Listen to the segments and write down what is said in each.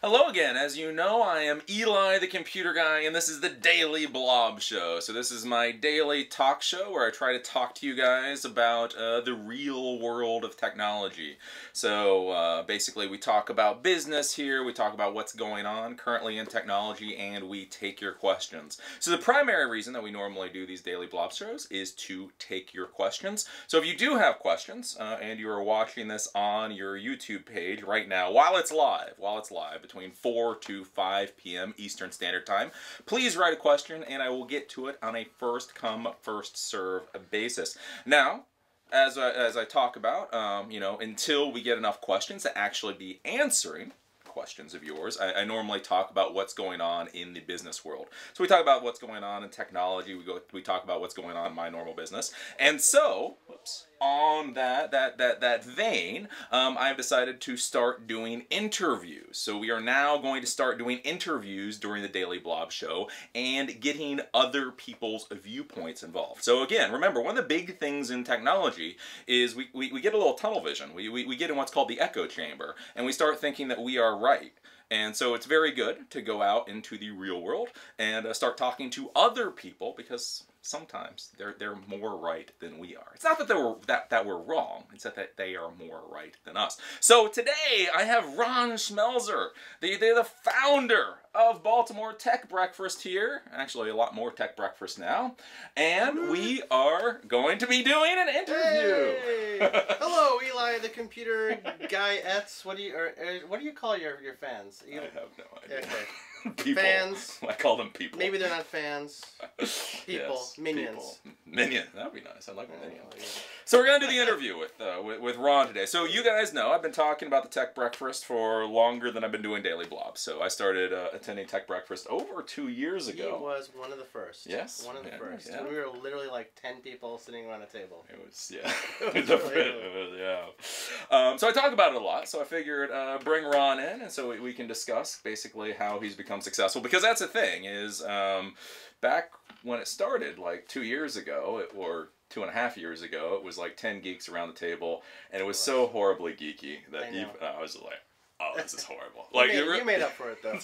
Hello again. As you know, I am Eli the Computer Guy, and this is the Daily Blob Show. So this is my daily talk show where I try to talk to you guys about the real world of technology. So basically we talk about business here, we talk about what's going on currently in technology, and we take your questions. So the primary reason that we normally do these Daily Blob shows is to take your questions. So if you do have questions, and you are watching this on your YouTube page right now, while it's live, between 4 to 5 p.m. Eastern Standard Time, please write a question and I will get to it on a first come, first serve basis. Now, as I talk about, until we get enough questions to actually be answering questions of yours, I normally talk about what's going on in the business world. So we talk about what's going on in technology, we talk about what's going on in my normal business. And so, on that vein, I've decided to start doing interviews. So we are now going to start doing interviews during the Daily Blob Show and getting other people's viewpoints involved. So again, remember, one of the big things in technology is we get a little tunnel vision. We get in what's called the echo chamber, and we start thinking that we are right. And so it's very good to go out into the real world and start talking to other people, because sometimes they're more right than we are. It's not that we're wrong, it's that they are more right than us. So today I have Ron Schmelzer, the founder of Baltimore Tech Breakfast here. Actually, a lot more Tech Breakfast now. And we are going to be doing an interview. Hey. Hello, Eli, the Computer Guy-ettes. What do you call your fans? I have no idea. Okay. People. Fans. I call them people. Maybe they're not fans. People. Yes, minions. People. Minion. That would be nice. I like minion. Yeah. So we're going to do the interview with Ron today. So you guys know I've been talking about the Tech Breakfast for longer than I've been doing Daily Blob. So I started attending Tech Breakfast over 2 years ago. He was one of the first. Yes. One of the first. Yeah. We were literally like 10 people sitting around a table. It was, yeah. So I talk about it a lot. So I figured bring Ron in, and so we can discuss basically how he's become successful. Because that's the thing is, back when it started, like 2 years ago, or 2.5 years ago, it was like 10 geeks around the table, and it was so horribly geeky that I was like, oh, this is horrible. Like you made up for it, though.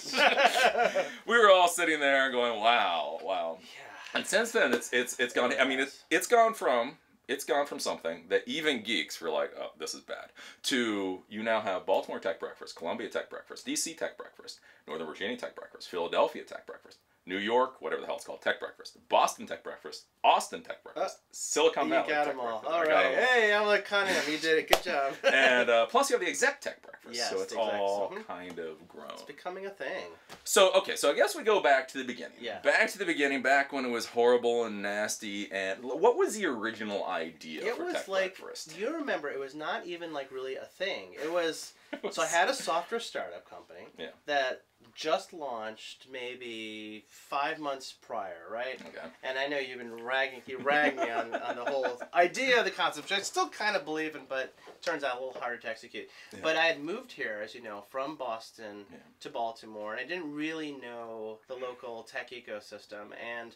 We were all sitting there going, wow. Yeah. And since then, it's gone. I mean, it's gone from something that even geeks were like, oh, this is bad, to you now have Baltimore Tech Breakfast, Columbia Tech Breakfast, DC Tech Breakfast, Northern Virginia Tech Breakfast, Philadelphia Tech Breakfast, New York, whatever the hell it's called, Tech Breakfast, Boston Tech Breakfast, Austin Tech Breakfast, Silicon Valley Tech Breakfast. All right. Hey, I'm like Cunningham. You did it. Good job. And plus you have the Exec Tech Breakfast. Yes, so it's all kind of grown. It's becoming a thing. So, okay, so I guess we go back to the beginning. Yeah. Back to the beginning, back when it was horrible and nasty. And what was the original idea for Tech Breakfast? You remember, it was not even like really a thing. It was so I had a software startup company that just launched maybe 5 months prior, right? Okay. And I know you've been you ragged me on the whole idea of the concept, which I still kind of believe in, but it turns out a little harder to execute. Yeah. But I had moved here, as you know, from Boston to Baltimore, and I didn't really know the local tech ecosystem, and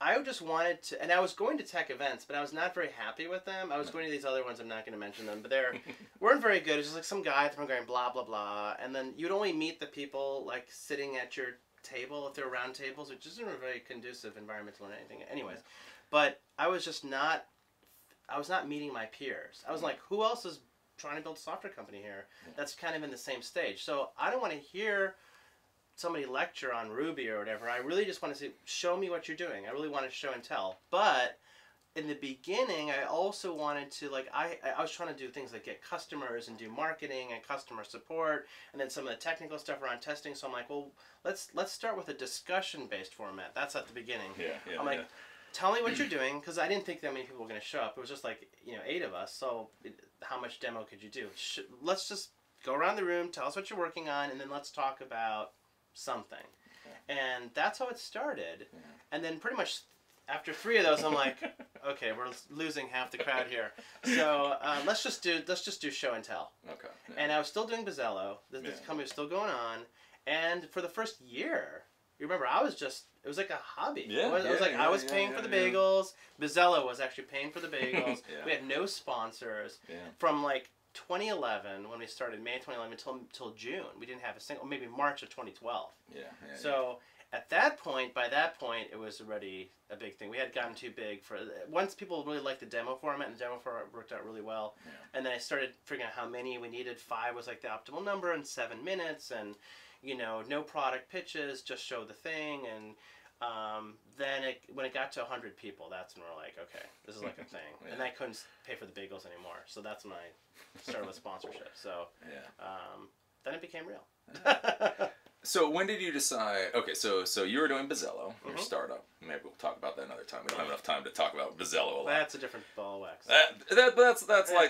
I just wanted to, and I was going to tech events, but I was not very happy with them. I was going to these other ones, I'm not going to mention them, but they weren't very good. It was just like some guy from going blah, blah, blah, and then you'd only meet the people like sitting at your table if they're round tables, which isn't a very conducive environment to learn anything. Anyways, but I was just not, I was not meeting my peers. I was like, who else is trying to build a software company here that's kind of in the same stage? So I don't want to hear somebody lecture on Ruby or whatever. I really just want to say, show me what you're doing. I really want to show and tell. But in the beginning, I also wanted to, like, I was trying to do things like get customers and do marketing and customer support, and then some of the technical stuff around testing. So I'm like, well, let's start with a discussion-based format. That's at the beginning. I'm like, tell me what you're doing, because I didn't think that many people were going to show up. It was just like, 8 of us. So how much demo could you do? Let's just go around the room, tell us what you're working on, and then let's talk about something. And that's how it started. And then pretty much after 3 of those, I'm like, okay, we're losing half the crowd here. So let's just do show and tell. Okay. And I was still doing Bazzello. This company was still going on. And for the first year, you remember, I was just, it was like a hobby. I was paying for the bagels. Bazzello was actually paying for the bagels. We had no sponsors. From like 2011 when we started, May 2011 until June. We didn't have a single, maybe March of 2012. Yeah. So at that point, by that point, it was already a big thing. We had gotten too big for once people really liked the demo format, and the demo format worked out really well. Yeah. And then I started figuring out how many we needed. 5 was like the optimal number, and 7 minutes, and no product pitches, just show the thing. And then when it got to 100 people, that's when we're like, okay, this is like a thing. Yeah. And I couldn't pay for the bagels anymore, so that's when I started with sponsorship. So then it became real. So when did you decide? Okay, so you were doing Bazzello, your startup. Maybe we'll talk about that another time. We don't have enough time to talk about Bazzello a lot. That's a different ball of wax.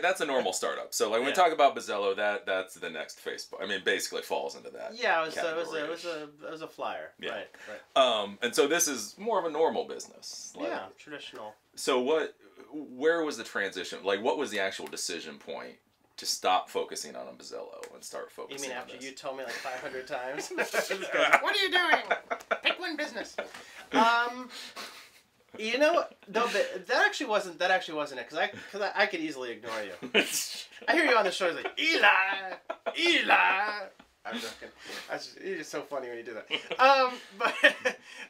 That's a normal startup. So like when we talk about Bazzello, that's the next Facebook. I mean, basically falls into that. Yeah, it was a flyer. Yeah. Right. And so this is more of a normal business. Traditional. So where was the transition? Like, what was the actual decision point to stop focusing on a Bazzello and start focusing on this? You mean after you told me like 500 times? What are you doing? Pick one business. That actually wasn't it, because I could easily ignore you. I hear you on the show, it's like, Eli! I'm joking. You're just so funny when you do that.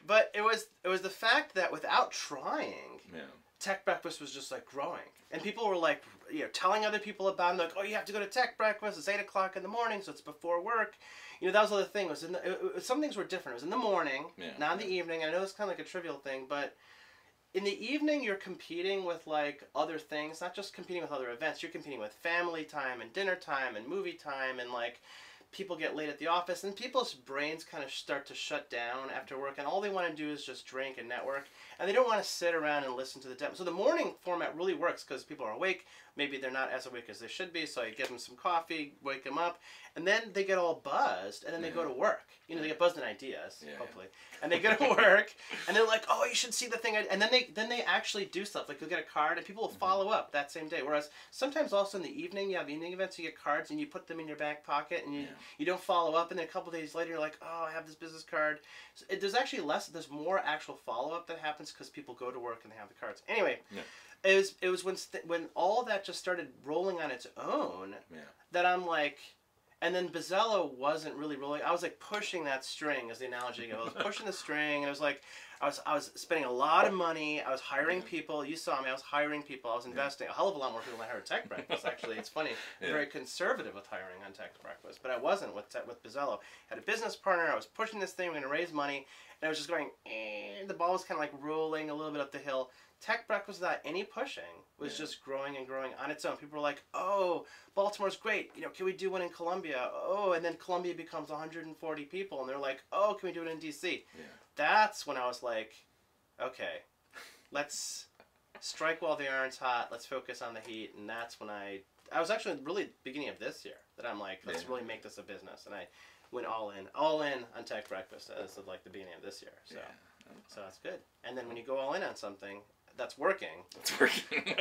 But it was the fact that without trying, Tech Breakfast was just like growing, and people were like, telling other people about it, like, oh, you have to go to Tech Breakfast. It's 8 o'clock in the morning, so it's before work. That was the other thing. Some things were different. It was in the morning, not in the evening. I know it's kind of like a trivial thing, but in the evening, you're competing with like other things, not just competing with other events. You're competing with family time and dinner time and movie time, and like people get late at the office, and people's brains kind of start to shut down after work, and all they want to do is just drink and network, and they don't want to sit around and listen to the demo. So the morning format really works because people are awake. Maybe they're not as awake as they should be, so I give them some coffee, wake them up, and then they get all buzzed, and then they go to work. They get buzzed in ideas, hopefully, and they go to work, and they're like, oh, you should see the thing, and then they actually do stuff. Like, they'll get a card, and people will follow up that same day. Whereas sometimes also in the evening, you have evening events, you get cards, and you put them in your back pocket, and you don't follow up, and then a couple days later, you're like, oh, I have this business card. So there's actually there's more actual follow-up that happens because people go to work and they have the cards. Anyway. Yeah. It was when all that just started rolling on its own that I'm like, and then Bazzello wasn't really rolling. I was like pushing that string, as the analogy goes. I was pushing the string, and it was like I was spending a lot of money. I was hiring people. You saw me. I was hiring people. I was investing a hell of a lot more people than I hired Tech Breakfast. Actually, it's funny. I'm very conservative with hiring on Tech Breakfast, but I wasn't with Bazzello. I had a business partner. I was pushing this thing. We're going to raise money, and I was just going. The ball was kind of like rolling a little bit up the hill. Tech Breakfast, without any pushing, was just growing and growing on its own. People were like, oh, Baltimore's great. Can we do one in Columbia? Oh, and then Columbia becomes 140 people, and they're like, oh, can we do it in D.C.? Yeah. That's when I was like, okay, let's strike while the iron's hot. Let's focus on the heat. And that's when I was actually really beginning of this year that I'm like, let's really make this a business. And I went all in on Tech Breakfast as of like the beginning of this year. So that's good. And then when you go all in on something that's working. It's working.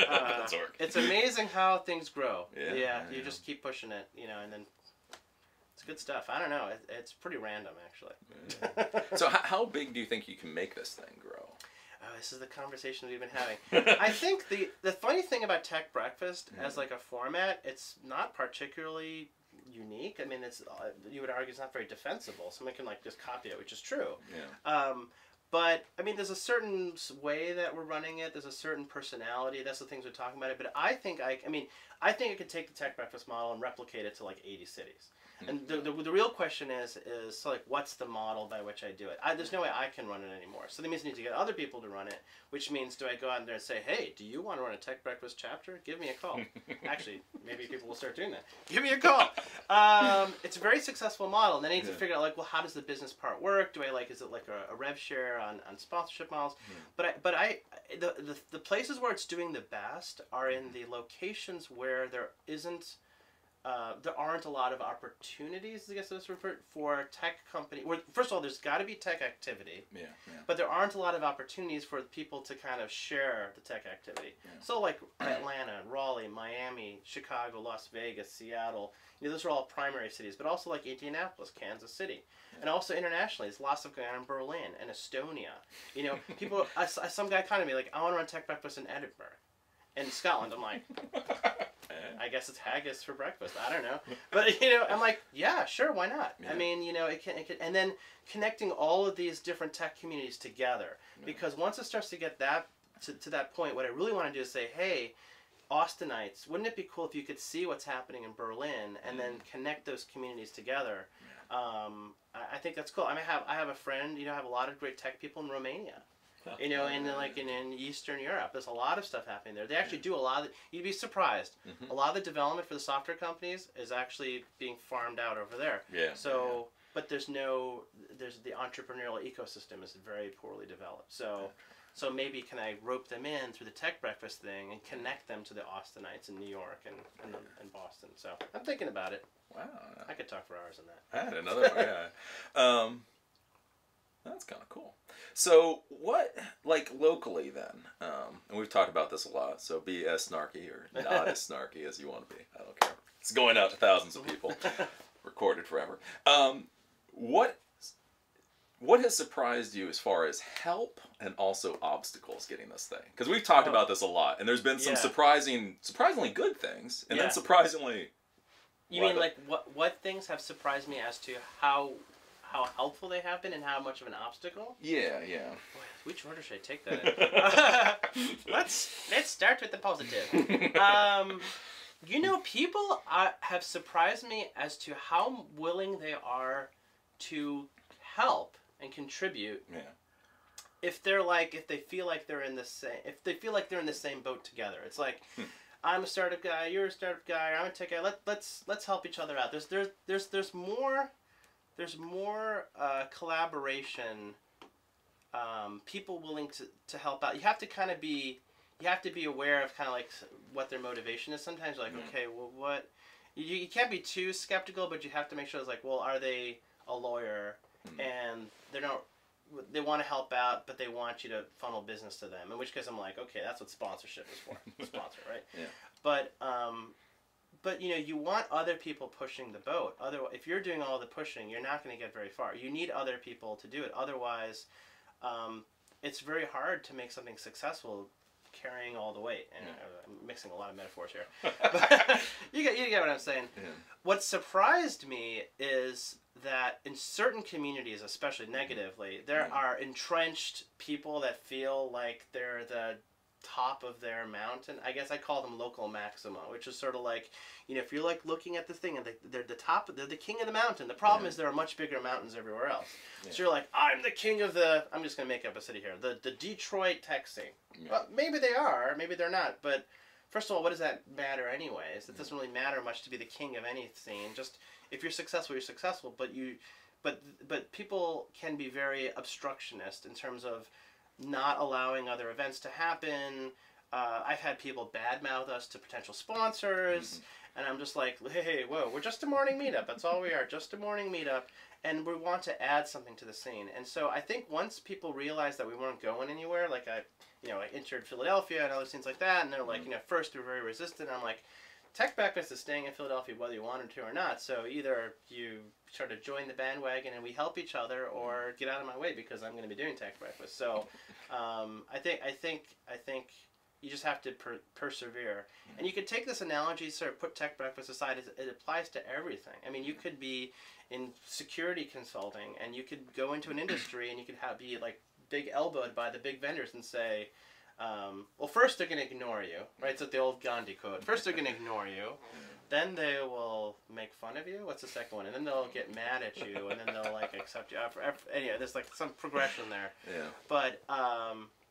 It's amazing how things grow. You just keep pushing it, and then it's good stuff. I don't know. It's pretty random, actually. So how big do you think you can make this thing grow? Oh, this is the conversation we've been having. I think the funny thing about Tech Breakfast as like a format, it's not particularly unique. I mean, you would argue it's not very defensible. Someone can like just copy it, which is true. Yeah. But, I mean, there's a certain way that we're running it. There's a certain personality. That's the things we're talking about it. But I think I could take the Tech Breakfast model and replicate it to like 80 cities. And the real question is so like, what's the model by which I do it? There's no way I can run it anymore. So that means I need to get other people to run it, which means do I go out there and say, hey, do you want to run a Tech Breakfast chapter? Give me a call. Actually, maybe people will start doing that. Give me a call. It's a very successful model. And then I need to figure out, like, well, how does the business part work? Is it like a rev share on sponsorship models? But the places where it's doing the best are in the locations where there aren't a lot of opportunities, I guess that's referred, for tech company. First of all, there's got to be tech activity. But there aren't a lot of opportunities for people to kind of share the tech activity. So like Atlanta, Raleigh, Miami, Chicago, Las Vegas, Seattle. Those are all primary cities. But also like Indianapolis, Kansas City, and also internationally, there's lots of going on in Berlin and Estonia. People. Some guy contacted me like, I want to run Tech Breakfast in Edinburgh, in Scotland. I'm like. I guess it's haggis for breakfast. I don't know. But, you know, I'm like, yeah, sure, why not? Yeah. I mean, you know, it can, and then connecting all of these different tech communities together. Yeah. Because once it starts to get that to that point, what I really want to do is say, hey, Austinites, wouldn't it be cool if you could see what's happening in Berlin and then connect those communities together? Yeah. I think that's cool. I mean, I have a friend, you know, I have a lot of great tech people in Romania. You know, and like in Eastern Europe, there's a lot of stuff happening there. They actually do a lot of, you'd be surprised. A lot of the development for the software companies is actually being farmed out over there. Yeah. So, but there's the entrepreneurial ecosystem is very poorly developed. So maybe can I rope them in through the tech breakfast thing and connect them to the Austinites in New York and Boston. So I'm thinking about it. Wow. I could talk for hours on that. I had another one, yeah. That's kind of cool. So what, like locally then, and we've talked about this a lot, so be as snarky or not as snarky as you want to be. I don't care. It's going out to thousands of people. Recorded forever. What has surprised you as far as help and also obstacles getting this thing? Because we've talked about this a lot, and there's been some surprisingly good things, and then surprisingly... You mean like what things have surprised me as to how helpful they have been and how much of an obstacle? Yeah. Boy, which order should I take that in? Let's start with the positive. You know, people have surprised me as to how willing they are to help and contribute. Yeah. If they feel like they're in the same boat together. It's like I'm a startup guy, you're a startup guy, I'm a tech guy. Let's help each other out. There's more collaboration. People willing to help out. You have to be aware of kind of like what their motivation is. Sometimes you're like, okay, well, what? You can't be too skeptical, but you have to make sure it's like, well, are they a lawyer and they want to help out, but they want you to funnel business to them. In which case, I'm like, okay, that's what sponsorship is for. Sponsor, right? Yeah. But you know, you want other people pushing the boat. Otherwise, if you're doing all the pushing, you're not going to get very far. You need other people to do it. Otherwise, it's very hard to make something successful carrying all the weight. And I'm mixing a lot of metaphors here. But you get what I'm saying. Yeah. What surprised me is that in certain communities, especially negatively, there are entrenched people that feel like they're the top of their mountain. I guess I call them local maxima, which is sort of like, you know, if you're like looking at the thing and they're the top, they're the king of the mountain. The problem is there are much bigger mountains everywhere else. Yeah. So you're like, I'm the king of the, I'm just going to make up a city here, the Detroit tech scene. Yeah. Well, maybe they are, maybe they're not, but first of all, what does that matter anyways? It doesn't really matter much to be the king of any scene. Just if you're successful, you're successful, but people can be very obstructionist in terms of not allowing other events to happen. I've had people badmouth us to potential sponsors, and I'm just like, hey, whoa, we're just a morning meetup. That's all we are, just a morning meetup, and we want to add something to the scene. And so I think once people realized that we weren't going anywhere, like I entered Philadelphia and other scenes like that, and they're like, you know, first they were very resistant. I'm like, Tech Breakfast is staying in Philadelphia whether you wanted to or not. So either you sort of join the bandwagon and we help each other, or get out of my way because I'm going to be doing Tech Breakfast. So I think you just have to persevere. And you could take this analogy, sort of put Tech Breakfast aside. It applies to everything. I mean, you could be in security consulting, and you could go into an industry, and you could be like big elbowed by the big vendors and say, well, first they're going to ignore you, right? It's like the old Gandhi quote. First they're going to ignore you, then they will make fun of you. What's the second one? And then they'll get mad at you, and then they'll like accept you. Anyway, there's like some progression there. Yeah. But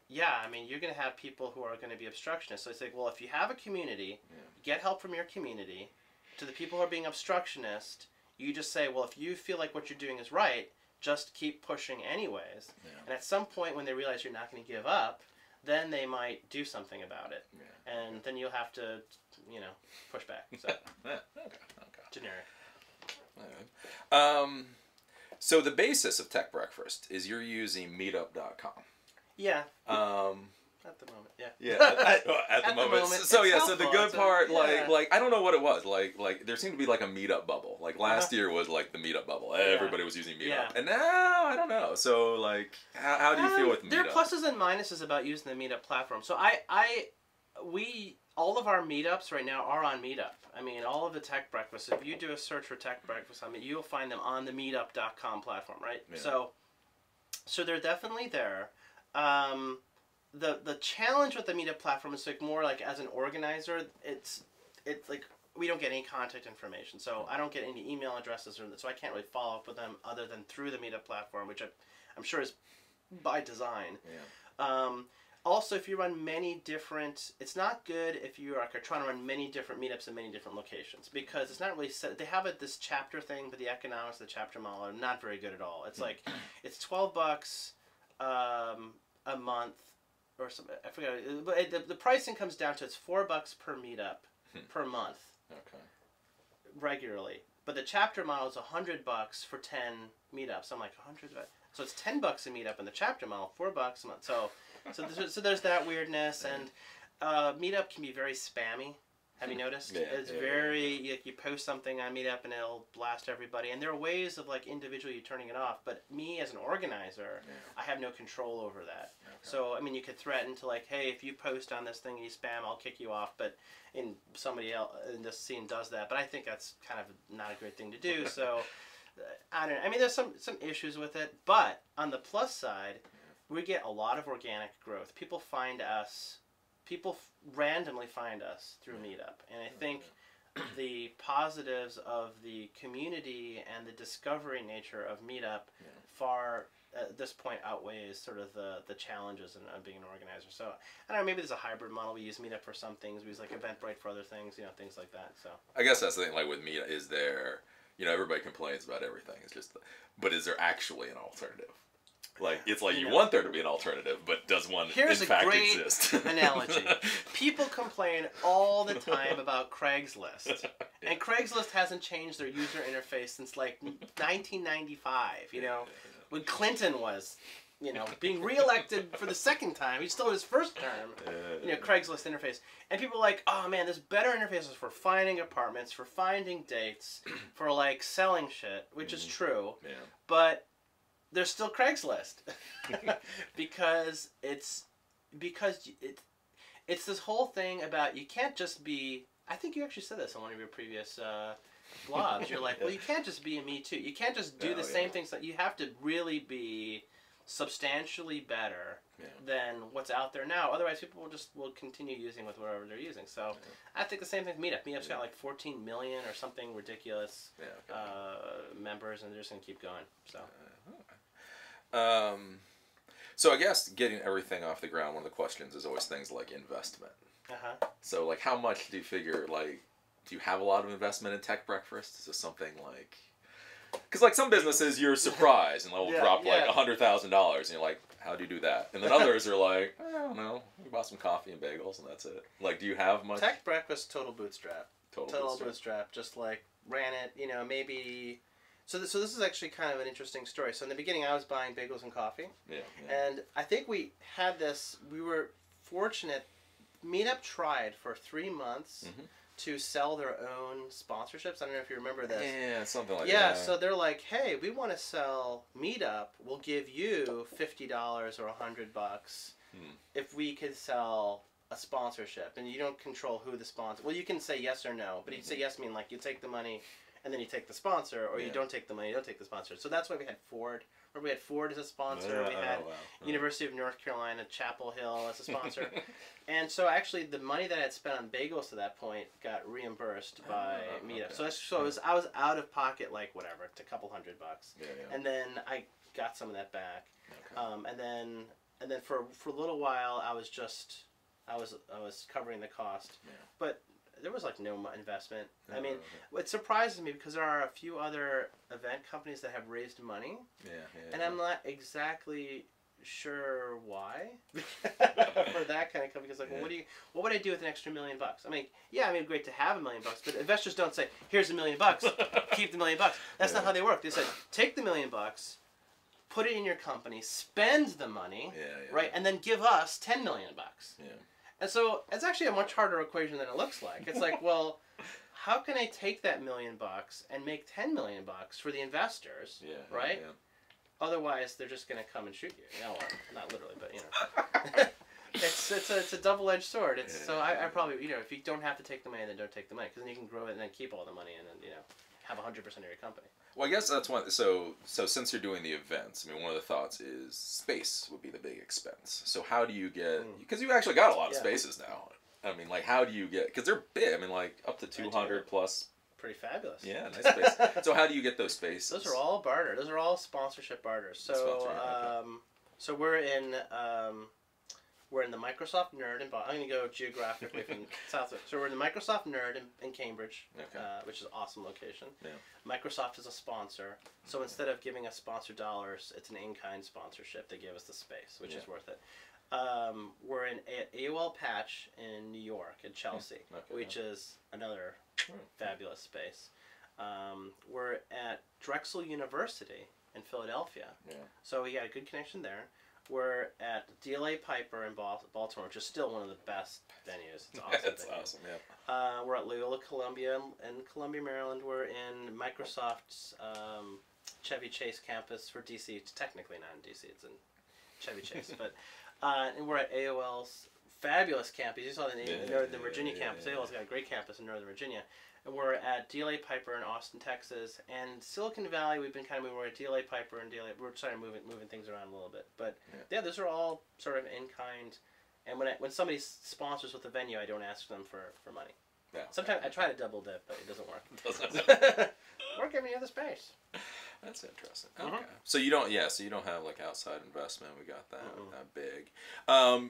yeah, I mean, you're going to have people who are going to be obstructionists. So it's like, well, if you have a community, get help from your community. To the people who are being obstructionist, you just say, well, if you feel like what you're doing is right, just keep pushing anyways. Yeah. And at some point when they realize you're not going to give up, then they might do something about it. Yeah. And then you'll have to, you know, push back. So. Okay. Generic. All right. So the basis of Tech Breakfast is you're using meetup.com. Yeah. At the moment, yeah. Yeah, at the moment. So yeah, so the good part, like I don't know what it was. Like there seemed to be like a meetup bubble. Like last year was like the meetup bubble. Everybody was using meetup, and now I don't know. So like, how do you feel with meetup? There are pluses and minuses about using the meetup platform. So all of our meetups right now are on Meetup. I mean, all of the tech breakfasts, if you do a search for tech breakfast, I mean, you'll find them on the meetup.com platform, right? Yeah. So they're definitely there. The challenge with the Meetup platform is like more like as an organizer, it's like we don't get any contact information. So I don't get any email addresses, so I can't really follow up with them other than through the Meetup platform, which I'm sure is by design. Yeah. Also, if you run many different, it's not good if you are trying to run many different meetups in many different locations, because it's not really set. They have this chapter thing, but the economics of the chapter model are not very good at all. It's like, it's $12 a month or something. I forget. But the pricing comes down to it's $4 per meetup per month. Okay. Regularly. But the chapter model is $100 for 10 meetups. I'm like, 100. So it's $10 a meetup in the chapter model, $4 a month. So there's that weirdness, and Meetup can be very spammy. Have you noticed? Yeah, it's very you post something on Meetup and it'll blast everybody, and there are ways of like individually turning it off. But me as an organizer, I have no control over that. Okay. So I mean, you could threaten to like, hey, if you post on this thing and you spam, I'll kick you off. But somebody else in this scene does that. But I think that's kind of not a great thing to do. So I don't know. I mean, there's some issues with it, but on the plus side, we get a lot of organic growth. People find us. People randomly find us through Meetup, and I think the positives of the community and the discovery nature of Meetup far at this point outweighs sort of the challenges of being an organizer. So I don't know, maybe there's a hybrid model. We use Meetup for some things. We use like Eventbrite for other things, things like that. So I guess that's the thing. Like with Meetup, is there, everybody complains about everything. It's just, but is there actually an alternative? Like, it's like you want there to be an alternative, but does one in fact exist? Here's a great analogy. People complain all the time about Craigslist. And Craigslist hasn't changed their user interface since like 1995, when Clinton was, being reelected for the second time. He's still in his first term, Craigslist interface. And people are like, oh man, there's better interfaces for finding apartments, for finding dates, for like selling shit, which is true. Yeah. But there's still Craigslist because it's this whole thing about you can't just be. I think you actually said this on one of your previous blogs. You're like, well, you can't just be a Me Too. You can't just do the same things. That you have to really be substantially better than what's out there now. Otherwise, people will continue using with whatever they're using. So I think the same thing with Meetup. Meetup's got like 14 million or something ridiculous members, and they're just gonna keep going. So. So I guess getting everything off the ground, one of the questions is always things like investment. So like, how much do you figure, like, do you have a lot of investment in Tech Breakfast? Is this something like, because like some businesses you're surprised and they'll drop like $100,000 and you're like, how do you do that? And then others are like, I don't know, we bought some coffee and bagels and that's it. Like, do you have much? Tech Breakfast, total bootstrap. Total bootstrap. Just like ran it, maybe. So this is actually kind of an interesting story. So in the beginning, I was buying bagels and coffee. And I think we had this, we were fortunate. Meetup tried for 3 months to sell their own sponsorships. I don't know if you remember this. Yeah, something like that. Yeah, so they're like, hey, we want to sell Meetup. We'll give you $50 or $100 if we could sell a sponsorship. And you don't control who the sponsor. Well, you can say yes or no, but you say yes mean like you take the money and then you take the sponsor, or you don't take the money, you don't take the sponsor. So that's why we had Ford. Remember, we had Ford as a sponsor. We had University of North Carolina, Chapel Hill as a sponsor. And so actually the money that I had spent on bagels to that point got reimbursed by Meetup. Okay. I was out of pocket like whatever, a couple $100. And then I got some of that back. Okay. And then for a little while I was covering the cost. But there was like no investment. I mean, it surprises me because there are a few other event companies that have raised money. And I'm not exactly sure why for that kind of company. Because like, well, what would I do with an extra $1 million? I mean, great to have $1 million, but investors don't say, here's $1 million, keep the $1 million. That's not how they work. They say, take the $1 million, put it in your company, spend the money, right, and then give us $10 million. And so it's actually a much harder equation than it looks like. It's like, well, how can I take that $1 million and make $10 million for the investors, right? Otherwise, they're just going to come and shoot you. Well, not literally, but It's a double-edged sword. So I probably, if you don't have to take the money, then don't take the money, because then you can grow it and then keep all the money and then have 100% of your company. Well, I guess that's one. So since you're doing the events, I mean, one of the thoughts is space would be the big expense. So how do you get? Because you've actually got a lot of spaces now. I mean, like, how do you get? Because they're big. I mean, like up to 200 plus. Pretty fabulous. Yeah, nice space. So how do you get those spaces? Those are all barter. Those are all sponsorship barters. So so we're in the Microsoft Nerd in Boston. I'm going to go geographically from south. So we're in the Microsoft Nerd in Cambridge, which is an awesome location. Yeah. Microsoft is a sponsor. So instead of giving us sponsor dollars, it's an in-kind sponsorship. They give us the space, which is worth it. We're in AOL Patch in New York, in Chelsea, which is another fabulous space. We're at Drexel University in Philadelphia. Yeah. So we got a good connection there. We're at DLA Piper in Baltimore, which is still one of the best venues. It's awesome. It's awesome, yeah. We're at Loyola Columbia in Columbia, Maryland. We're in Microsoft's Chevy Chase campus for DC. It's technically not in DC, it's in Chevy Chase. But and we're at AOL's fabulous campus. You saw the Northern Virginia campus. AOL's got a great campus in Northern Virginia. And we're at DLA Piper in Austin, Texas. And Silicon Valley, we've been kind of moving. We're at DLA Piper and DLA. We're trying to moving things around a little bit. But yeah, those are all sort of in kind. And when somebody sponsors with a venue, I don't ask them for money. Yeah. Sometimes I try to double dip, but it doesn't work. We're giving you the space. That's interesting. Okay. So you don't have like outside investment. We got that big.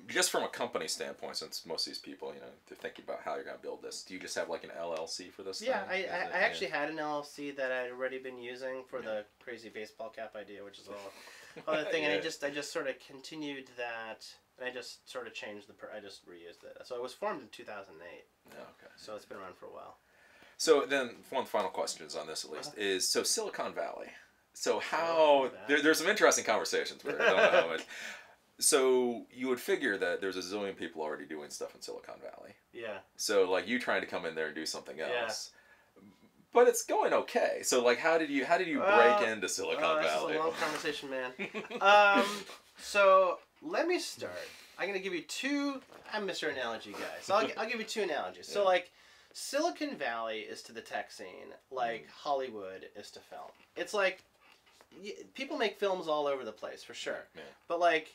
Just from a company standpoint, since most of these people, they're thinking about how you're going to build this. Do you just have like an LLC for this? Yeah, I actually had an LLC that I'd already been using for the crazy baseball cap idea, which is a whole other thing. And I just sort of continued that. And I just sort of changed I just reused it. So it was formed in 2008. Oh, okay. So it's been around for a while. So then, one final question is on this at least is Silicon Valley. So how there's some interesting conversations where I don't know how much. So you would figure that there's a zillion people already doing stuff in Silicon Valley. Yeah. So like you trying to come in there and do something else. Yeah. But it's going okay. So like how did you break into Silicon Valley? This is a long conversation, man. So let me start. I'm gonna give you two. I'm Mr. Analogy guy, so I'll give you two analogies. So like. Silicon Valley is to the tech scene like Hollywood is to film. It's like people make films all over the place for sure, but like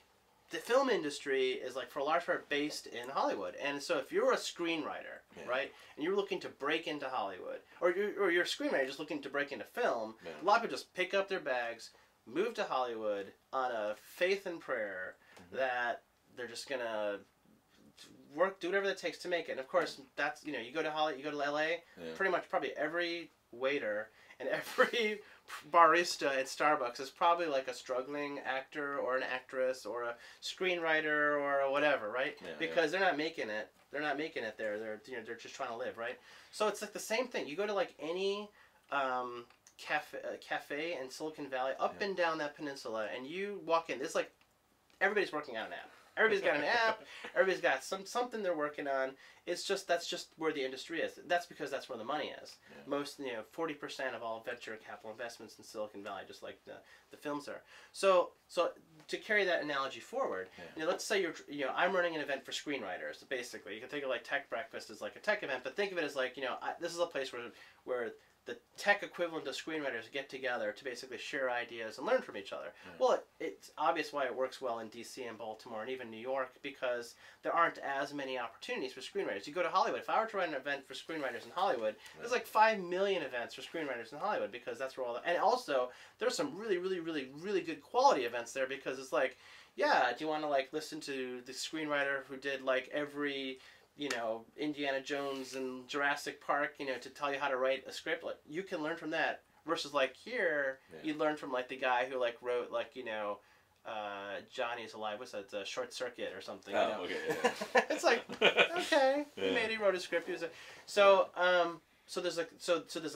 the film industry is like for a large part based in Hollywood. And so if you're a screenwriter, right, and you're looking to break into Hollywood, or you're a screenwriter just looking to break into film, a lot of people just pick up their bags, move to Hollywood on a faith and prayer that they're just gonna do whatever it takes to make it. And of course, that's you go to Hollywood, you go to LA, pretty much probably every waiter and every barista at Starbucks is probably like a struggling actor or an actress or a screenwriter or whatever, right? Because they're not making it. They're not making it there. They're just trying to live, right? So it's like the same thing. You go to like any cafe in Silicon Valley, up and down that peninsula, and you walk in. It's like everybody's working on an app. Everybody's got an app. Everybody's got something they're working on. It's just that's just where the industry is. That's because that's where the money is. Yeah. Most 40% of all venture capital investments in Silicon Valley, just like the films are. So to carry that analogy forward, let's say I'm running an event for screenwriters. Basically, you can think of like Tech Breakfast as like a tech event, but think of it as like this is a place where the tech equivalent of screenwriters get together to basically share ideas and learn from each other. Yeah. Well, it's obvious why it works well in DC and Baltimore and even New York, because there aren't as many opportunities for screenwriters. You go to Hollywood. If I were to run an event for screenwriters in Hollywood, there's like 5 million events for screenwriters in Hollywood, because that's where and also there's some really, really, really, really good quality events there, because it's like, do you want to like listen to the screenwriter who did like every Indiana Jones and Jurassic Park, to tell you how to write a script, like you can learn from that, versus like here, you learn from like the guy who like wrote like, Johnny's Alive, what's that, Short Circuit or something, Okay, yeah. It's like, okay, he wrote a script, so there's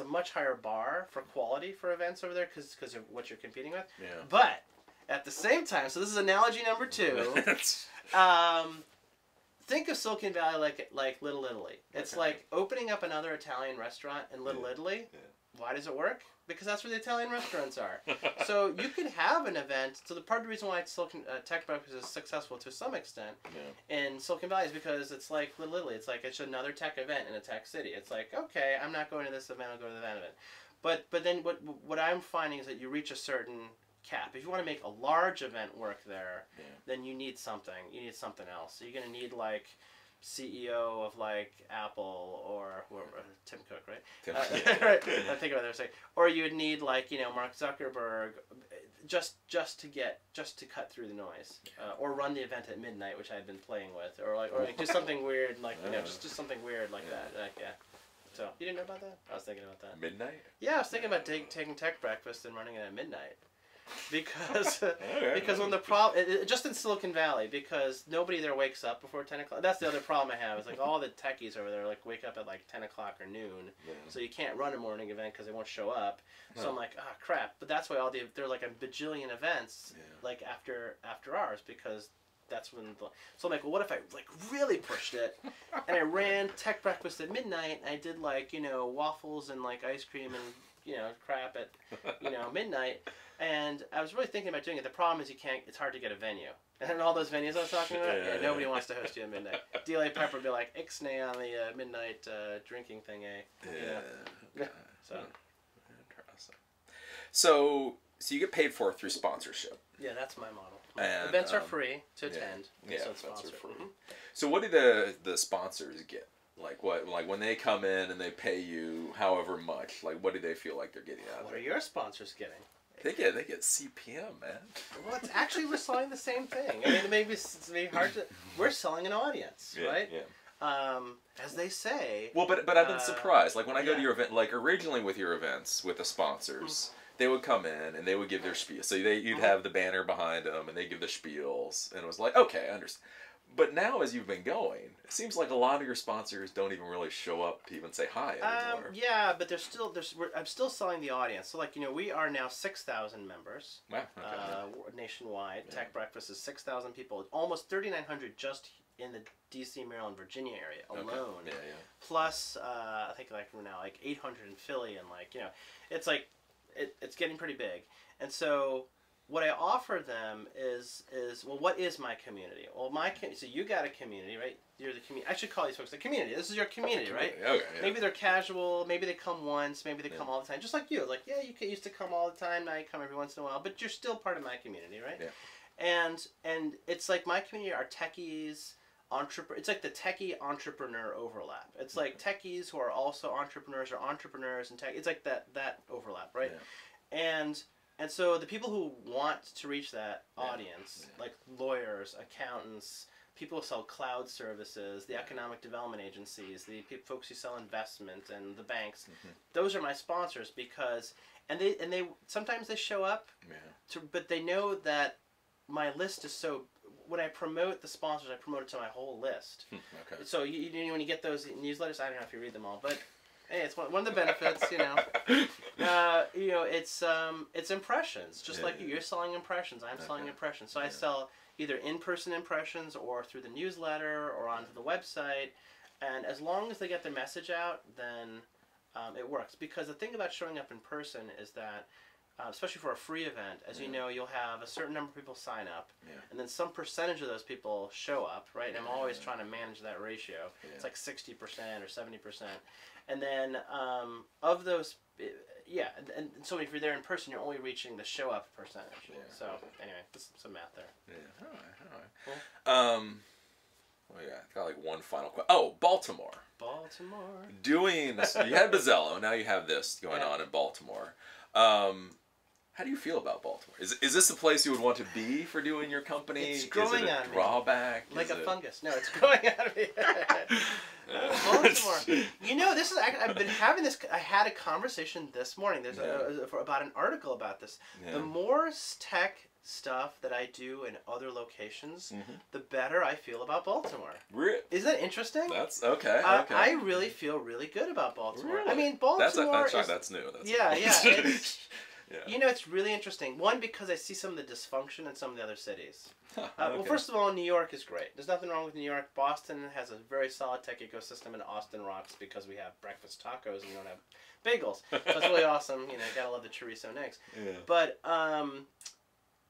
a much higher bar for quality for events over there, because of what you're competing with, but at the same time, so this is analogy number 2, think of Silicon Valley like Little Italy. It's like opening up another Italian restaurant in Little Italy. Why does it work? Because that's where the Italian restaurants are. So you can have an event. So the part of the reason why Silicon Tech Breakfast is successful to some extent in Silicon Valley is because it's like literally it's another tech event in a tech city. It's like, okay, I'm not going to this event, I'll go to that event. But then what I'm finding is that you reach a certain cap. If you want to make a large event work there, then you need something. You need something else. So you're going to need like CEO of like Apple or whoever, Tim Cook, right? Right. I think about it. Or you would need like Mark Zuckerberg, just to cut through the noise, or run the event at midnight, which I've been playing with, or do something weird like just something weird like that. So you didn't know about that? I was thinking about that. Midnight? Yeah, I was thinking about taking Tech Breakfast and running it at midnight. Because when the problem, just in Silicon Valley, because nobody there wakes up before 10 o'clock. That's the other problem I have. Is like all the techies over there like wake up at like 10 o'clock or noon, so you can't run a morning event because they won't show up. So I'm like, crap. But that's why there are like a bajillion events like after hours, because that's when. So I'm like, well, what if I like really pushed it and I ran Tech Breakfast at midnight? And I did like waffles and like ice cream and crap at midnight. And I was really thinking about doing it. The problem is it's hard to get a venue. And all those venues I was talking about, nobody wants to host you at midnight. DLA Pepper would be like, ixnay on the midnight drinking thing, eh? Yeah. So. Interesting. So you get paid for it through sponsorship. Yeah, that's my model. And, events are free to attend. Yeah, so events are free. So what do the sponsors get? Like when they come in and they pay you however much, like what do they feel like they're getting out of it? What are your sponsors getting? They get CPM, man. Well, we're selling the same thing. I mean, maybe it's hard to. We're selling an audience, right? Yeah. As they say. Well, but I've been surprised. Like when I go to your event, like originally with your events with the sponsors, they would come in and they would give their spiel. So you'd have the banner behind them and they give the spiels, and it was like, okay, I understand. But now, as you've been going, it seems like a lot of your sponsors don't even really show up to even say hi anymore. Yeah, but I'm still selling the audience. So, like, we are now 6,000 members. Wow. Okay. Nationwide. Yeah. Tech Breakfast is 6,000 people. Almost 3,900 just in the D.C., Maryland, Virginia area alone. Yeah. Plus, I think like we're now like 800 in Philly, and like it's like it's getting pretty big. And so what I offer them is well, what is my community? Well, so you got a community, right? You're the community. I should call these folks the community. This is your community, right? Okay, yeah. Maybe they're casual. Maybe they come once. Maybe they come all the time. Just like you. Like, yeah, you used to come all the time. Now you come every once in a while. But you're still part of my community, right? Yeah. And it's like my community are techies, it's like the techie entrepreneur overlap. It's like techies who are also entrepreneurs or entrepreneurs and tech. It's like that overlap, right? Yeah. And so the people who want to reach that audience, like lawyers, accountants, people who sell cloud services, the economic development agencies, the folks who sell investment, and the banks, those are my sponsors because, and they sometimes they show up, but they know that my list is so. When I promote the sponsors, I promote it to my whole list. Okay. So when you get those newsletters, I don't know if you read them all, but. Hey, it's one of the benefits, it's impressions. Just like you're selling impressions, I'm selling impressions. So I sell either in-person impressions or through the newsletter or onto the website. And as long as they get their message out, then it works. Because the thing about showing up in person is that, especially for a free event, as you know, you'll have a certain number of people sign up, and then some percentage of those people show up, right? And I'm always trying to manage that ratio. It's like 60% or 70%. And then of those, and so if you're there in person, you're only reaching the show up percentage. Yeah. So anyway, some math there. Yeah. All right. Cool. I got like one final question. Oh, Baltimore. Doing this, you had Bazzello, now you have this going on in Baltimore. How do you feel about Baltimore? Is this a place you would want to be for doing your company? It's growing on me. Drawback? Like a fungus. No, it's growing on me. Baltimore. This is. I've been having this. I had a conversation this morning. There's about an article about this. Yeah. The more tech stuff that I do in other locations, the better I feel about Baltimore. Really? Isn't that interesting? That's okay. I really feel really good about Baltimore. Really? I mean, Baltimore that's new. Yeah. You know, it's really interesting. One, because I see some of the dysfunction in some of the other cities. Well, first of all, New York is great. There's nothing wrong with New York. Boston has a very solid tech ecosystem, and Austin rocks because we have breakfast tacos and we don't have bagels. So it's really awesome. You know, gotta love the chorizo and eggs. Yeah. But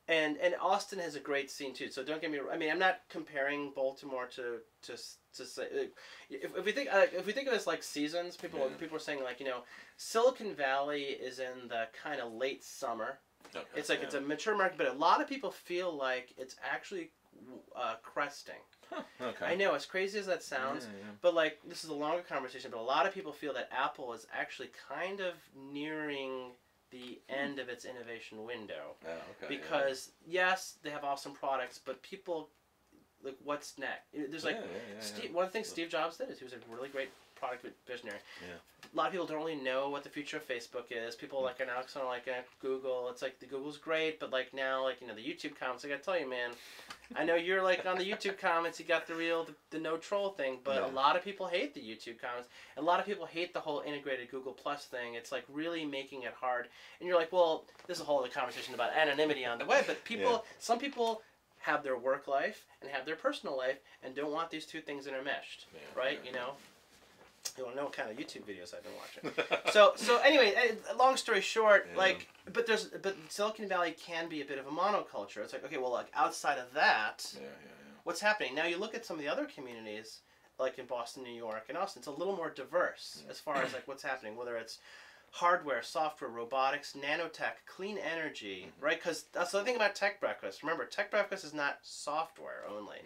and Austin has a great scene too. So don't get me wrong. I mean, I'm not comparing Baltimore to say if we think of it as like seasons, people are saying like, you know, Silicon Valley is in the kind of late summer. Okay, it's like it's a mature market, but a lot of people feel like it's actually cresting. Huh, okay. I know, as crazy as that sounds, but like this is a longer conversation. But a lot of people feel that Apple is actually kind of nearing the end of its innovation window. Oh, okay, because yes, they have awesome products, but people like, what's next? There's like one thing Steve Jobs did is he was a really great product visionary. Yeah. A lot of people don't really know what the future of Facebook is. People like are now kind of like Google. It's like the Google's great, but like now, like, you know, the YouTube comments. I gotta tell you, man, I know you're like on the YouTube comments. You got the no troll thing, but a lot of people hate the YouTube comments. And a lot of people hate the whole integrated Google Plus thing. It's like really making it hard. And you're like, well, this is a whole other conversation about anonymity on the web. But people, some people have their work life and have their personal life and don't want these two things intermeshed, right? You know. You want to know what kind of YouTube videos I've been watching. So anyway, long story short, like, but Silicon Valley can be a bit of a monoculture. It's like, okay, well, like outside of that, what's happening? Now you look at some of the other communities, like in Boston, New York, and Austin. It's a little more diverse as far as like what's happening, whether it's hardware, software, robotics, nanotech, clean energy, right? Because that's the thing about Tech Breakfast. Remember, Tech Breakfast is not software only.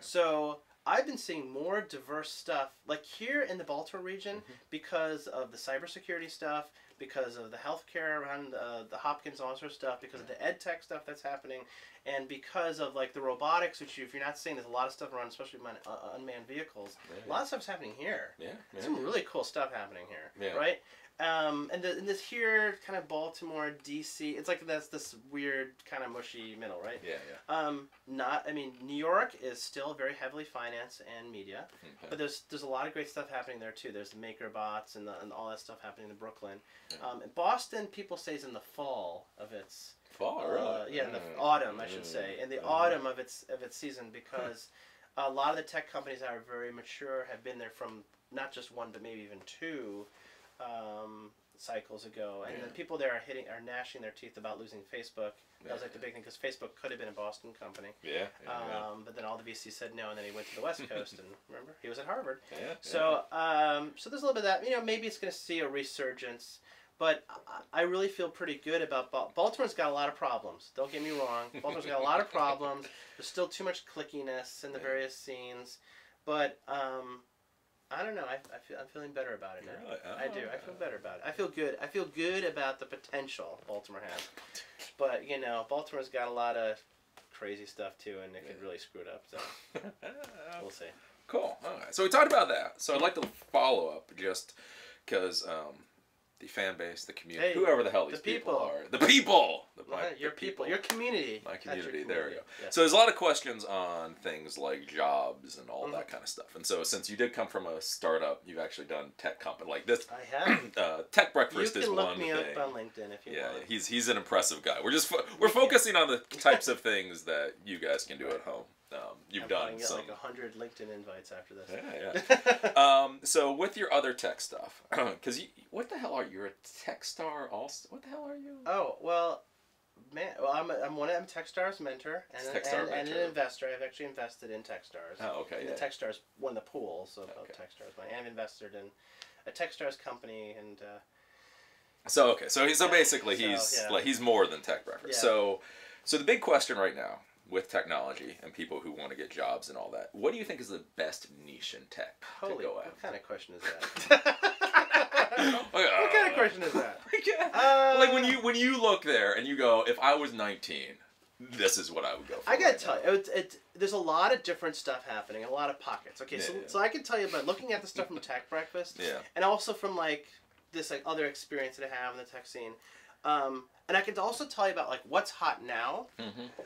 So I've been seeing more diverse stuff, like here in the Baltimore region, because of the cybersecurity stuff, because of the healthcare around the Hopkins and all sort of stuff, because of the ed tech stuff that's happening, and because of like the robotics, which if you're not seeing, there's a lot of stuff around, especially unmanned vehicles. A lot of stuff's happening here. Some really cool stuff happening here, right? And this here kind of Baltimore, DC, it's like that's this weird kind of mushy middle, right? I mean, New York is still very heavily finance and media, but there's a lot of great stuff happening there too. There's the MakerBots and all that stuff happening in Brooklyn. Boston, people say, is in the fall of its really? In the autumn, I should say, in the autumn of its season, because a lot of the tech companies that are very mature have been there from not just one but maybe even two cycles ago, and then people there are gnashing their teeth about losing Facebook. That was like the big thing, because Facebook could have been a Boston company. But then all the VCs said no, and then he went to the West Coast, and remember, he was at Harvard. So there's a little bit of that. You know, maybe it's going to see a resurgence, but I really feel pretty good about Baltimore's got a lot of problems. Don't get me wrong. Baltimore's got a lot of problems. There's still too much clickiness in the various scenes, but I don't know. I'm feeling better about it now. Really? I do. I feel better about it. I feel good. I feel good about the potential Baltimore has. But, you know, Baltimore's got a lot of crazy stuff too, and it could really screw it up. So we'll see. Cool. All right. So we talked about that. So I'd like to follow up just because the fan base, the community, whoever the hell these people are. The people! Your people. Your community. My community. There we go. Yeah. So there's a lot of questions on things like jobs and all that kind of stuff. And so since you did come from a startup, you've actually done tech company like this. I have. Tech Breakfast is one thing. You can look me up on LinkedIn if you want. Yeah, he's an impressive guy. We're focusing on the types of things that you guys can do at home. You've done some. Like 100 LinkedIn invites after this. So with your other tech stuff, because what the hell are you? You're a Techstar also. What the hell are you? Oh well, man. Well, I'm a Techstars mentor and an investor. I've actually invested in Techstars. Oh, okay. The Techstars won the pools of Techstars. I'm invested in a Techstars company, and so basically he's more than Tech Breakfast. So the big question right now with technology and people who want to get jobs and all that, what do you think is the best niche in tech to go at? What kind of question is that? What kind of question is that? Like when you look there and you go, if I was 19, this is what I would go for. I gotta tell you, there's a lot of different stuff happening, a lot of pockets. Okay, so I can tell you by looking at the stuff from Tech Breakfast, and also from like this other experience that I have in the tech scene. And I can also tell you about like what's hot now,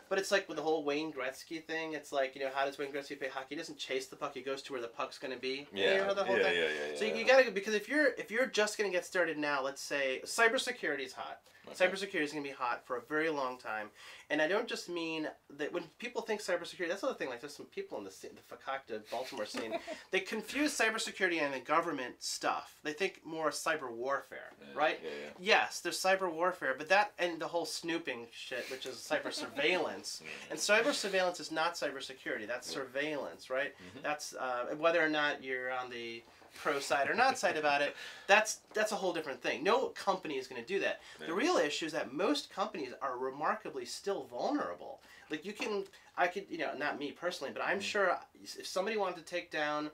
but it's like with the whole Wayne Gretzky thing. It's like, you know, how does Wayne Gretzky play hockey? He doesn't chase the puck; he goes to where the puck's going to be. Yeah, you know the whole thing. So you gotta, because if you're just going to get started now, let's say cybersecurity is hot. Okay. Cybersecurity is going to be hot for a very long time, and I don't just mean that when people think cybersecurity. That's the other thing. Like there's some people in the fakakta Baltimore scene. They confuse cybersecurity and the government stuff. They think more cyber warfare, right? Yes, there's cyber warfare, but that and the whole snooping shit, which is cyber surveillance. And cyber surveillance is not cybersecurity. That's surveillance, right? That's whether or not you're on the pro side or not side about it, that's a whole different thing. No company is going to do that. The real issue is that most companies are remarkably still vulnerable. Like I could, you know, not me personally, but I'm sure if somebody wanted to take down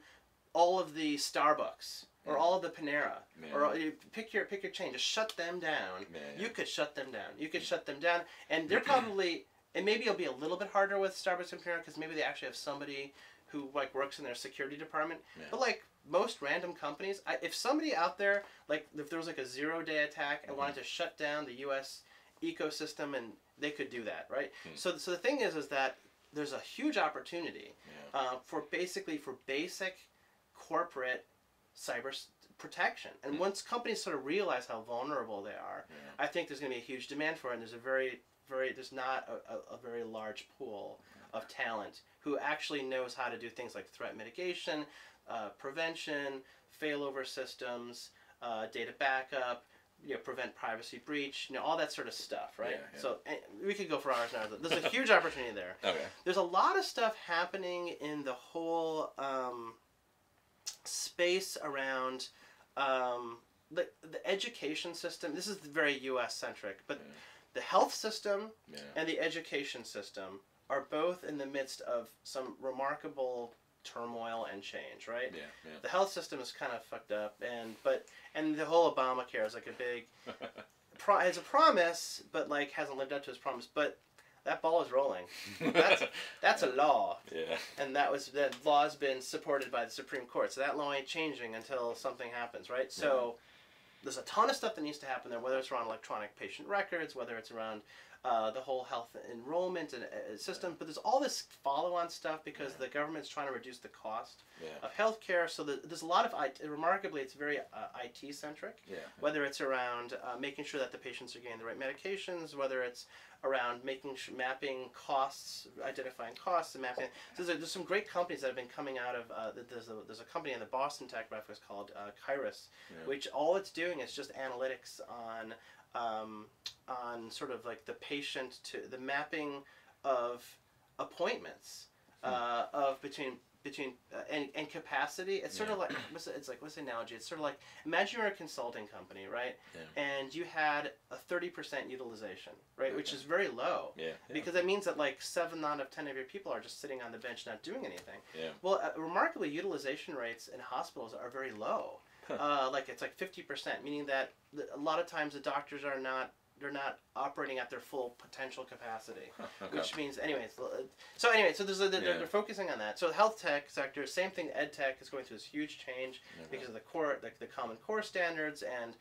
all of the Starbucks or all of the Panera or pick your chain, just shut them down. You could shut them down. You could shut them down, and they're probably, and maybe it'll be a little bit harder with Starbucks and Panera because maybe they actually have somebody who like works in their security department. But like most random companies, if somebody out there, like if there was like a 0-day attack and wanted to shut down the U.S. ecosystem, and they could do that, right? So the thing is that there's a huge opportunity for basic corporate cyber protection. And once companies sort of realize how vulnerable they are, I think there's going to be a huge demand for it. And there's not a very large pool of talent who actually knows how to do things like threat mitigation, prevention, failover systems, data backup, you know, prevent privacy breach, you know, all that sort of stuff, right? So we could go for hours and hours. There's a huge opportunity there. There's a lot of stuff happening in the whole space around the education system. This is very U.S. centric, but the health system and the education system are both in the midst of some remarkable turmoil and change, right? The health system is kind of fucked up, and the whole Obamacare is like a big has a promise, but like hasn't lived up to his promise. But that ball is rolling. That's a law. And that law has been supported by the Supreme Court. So that law ain't changing until something happens, right? So there's a ton of stuff that needs to happen there, whether it's around electronic patient records, whether it's around the whole health enrollment and system, but there's all this follow-on stuff because the government's trying to reduce the cost of healthcare. So there's a lot of remarkably, it's very IT centric. Whether it's around making sure that the patients are getting the right medications, whether it's around mapping costs, identifying costs, and mapping. So there's some great companies that have been coming out of. There's a company in the Boston tech office called Kairos, which all it's doing is just analytics on sort of like the patient to the mapping of appointments of between and capacity. It's sort of like what's the analogy? It's sort of like imagine you're a consulting company, right? And you had a 30% utilization, right, which is very low. Because that means that like 7 out of 10 of your people are just sitting on the bench not doing anything. Well, remarkably, utilization rates in hospitals are very low. Like it's like 50%, meaning that a lot of times the doctors are not operating at their full potential capacity, which means so they're focusing on that. So the health tech sector, same thing. Ed tech is going through this huge change because of the Common Core standards, and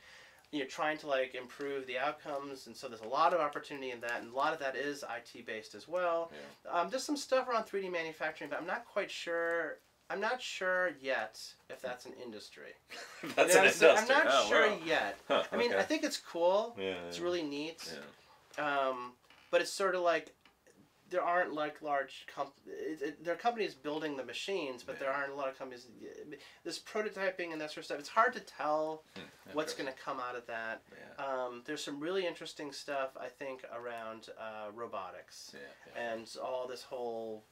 trying to like improve the outcomes, and so there's a lot of opportunity in that, and a lot of that is IT based as well. There's some stuff around 3D manufacturing, but I'm not quite sure. I'm not sure yet if that's an industry. That's an industry. I'm not sure yet. I mean, I think it's cool. It's really neat. But it's sort of like there aren't like large there are companies building the machines, but there aren't a lot of companies. This prototyping and that sort of stuff. It's hard to tell what's going to come out of that. There's some really interesting stuff I think around robotics and all this whole.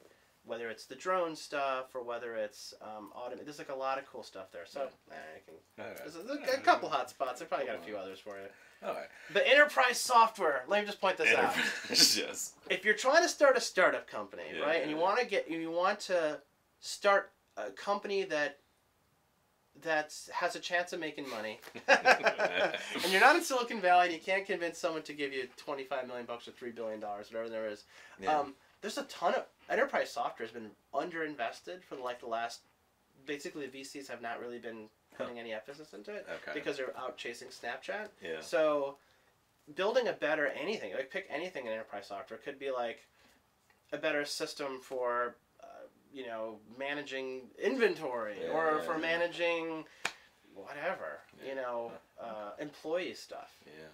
Whether it's the drone stuff or whether it's automated, there's like a lot of cool stuff there. So there's a couple hot spots. I probably got a few others for you. The enterprise software. Let me just point this out. If you're trying to start a startup company, right, and you want to start a company that has a chance of making money, and you're not in Silicon Valley, and you can't convince someone to give you $25 million or $3 billion, whatever there is. There's a ton of enterprise software has been underinvested for like the last. Basically, the VCs have not really been putting any emphasis into it because they're out chasing Snapchat. So building a better anything. Like pick anything in enterprise software. It could be like a better system for, you know, managing inventory or for managing whatever, you know, employee stuff. Yeah.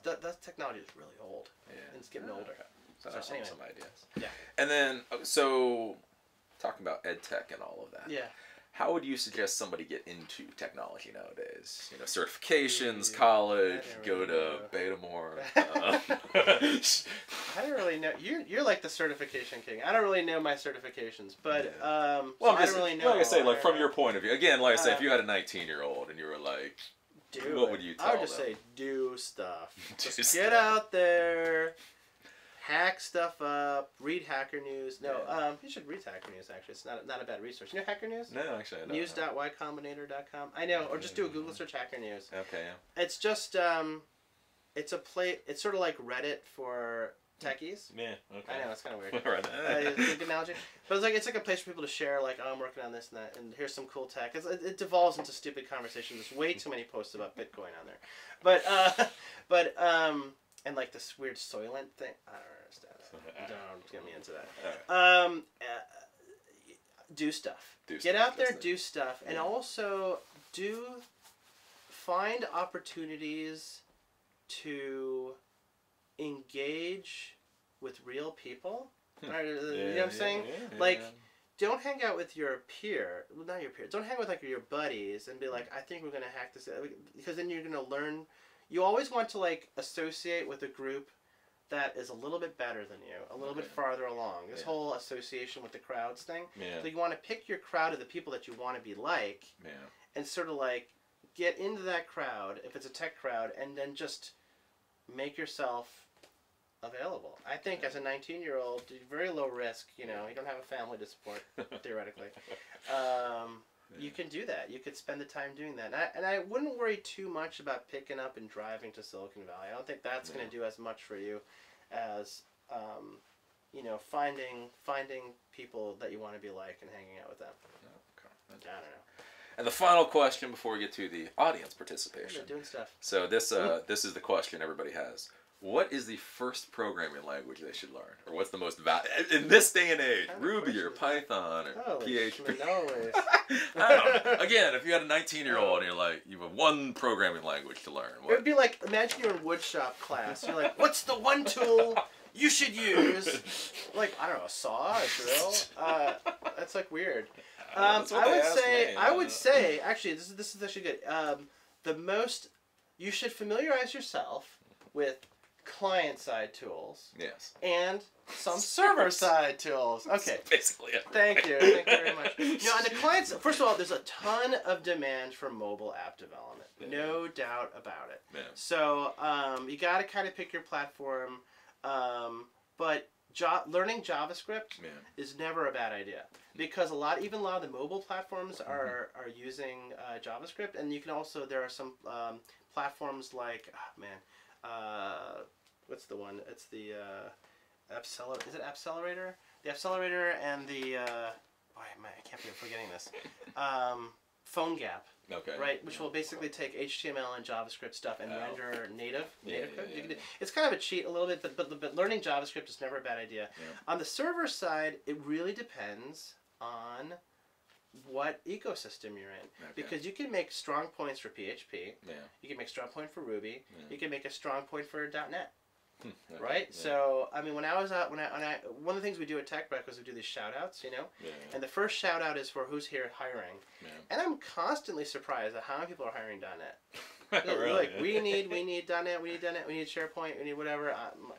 That technology is really old. Yeah. And it's getting older. So anyway. Some ideas. Yeah. And then, so talking about ed tech and all of that. Yeah. How would you suggest somebody get into technology nowadays? You know, certifications, college, go to Baltimore. I don't really know. You're like the certification king. I don't really know my certifications, but well, so I don't really know. Like I say, like from your point of view, again, like I say, if you had a 19-year-old and you were like, what would you tell them? I would just say, do stuff. Just get out there. Hack stuff up. Read Hacker News. No, you should read Hacker News. Actually, it's not a bad resource. You know Hacker News? No, actually, I don't. News.ycombinator.com. I know, or just do a Google search Hacker News. Okay. Yeah. It's just it's It's sort of like Reddit for techies. Yeah. Okay. I know it's kind of weird. It's a good analogy, but it's like a place for people to share. Like, oh, I'm working on this and that, and here's some cool tech. It devolves into stupid conversation. There's way too many posts about Bitcoin on there, but and like this weird Soylent thing. I don't understand that. Don't get me into that. Do stuff. Get out there, do stuff, and also find opportunities to engage with real people. Right? You know what I'm saying? Like, don't hang out with your peer. Well, not your peer. Don't hang with like your buddies and be like, I think we're gonna hack this, because then you're gonna learn. You always want to like associate with a group that is a little bit better than you, a little bit farther along. This whole association with the crowds thing. So you want to pick your crowd of the people that you want to be like, and sort of like get into that crowd if it's a tech crowd, and then just make yourself available. I think as a 19-year-old, very low risk. You know, you don't have a family to support theoretically. You can do that. You could spend the time doing that. And I wouldn't worry too much about picking up and driving to Silicon Valley. I don't think that's going to do as much for you as, you know, finding people that you want to be like and hanging out with them. Okay. I don't know. And the final question before we get to the audience participation. Doing stuff. So this is the question everybody has. What is the first programming language they should learn? Or what's the most in this day and age? Ruby or Python or PHP? I don't know. Again, if you had a 19-year-old and you're like, you have one programming language to learn. What? It would be like, imagine you're in woodshop class. You're like, what's the one tool you should use? Like, I don't know, a saw, a drill? That's like weird. I would say, actually, this is actually good. You should familiarize yourself with client-side tools. Yes. And some server-side tools. Okay. That's basically it. Thank you. Thank you very much. You know, on the clients, first of all, there's a ton of demand for mobile app development. No doubt about it. Yeah. So you got to kind of pick your platform. But learning JavaScript is never a bad idea, because even a lot of the mobile platforms are using JavaScript, and you can also, there are some platforms like, what's the one? It's the is it Appcelerator? The Appcelerator and the I can't believe I'm forgetting this. PhoneGap. Okay. Right, which will basically take HTML and JavaScript stuff and render native code. It's kind of a cheat a little bit, but learning JavaScript is never a bad idea. Yeah. On the server side, it really depends on what ecosystem you're in, because you can make strong points for PHP. Yeah. You can make strong point for Ruby. Yeah. You can make a strong point for .NET. Right? Yeah. So, I mean, when I was out, one of the things we do at Tech Breakfast, we do these shout-outs, you know? Yeah. And the first shout-out is for who's here hiring. Yeah. And I'm constantly surprised at how many people are hiring .NET. Really? Like, we need .NET, we need SharePoint, we need whatever.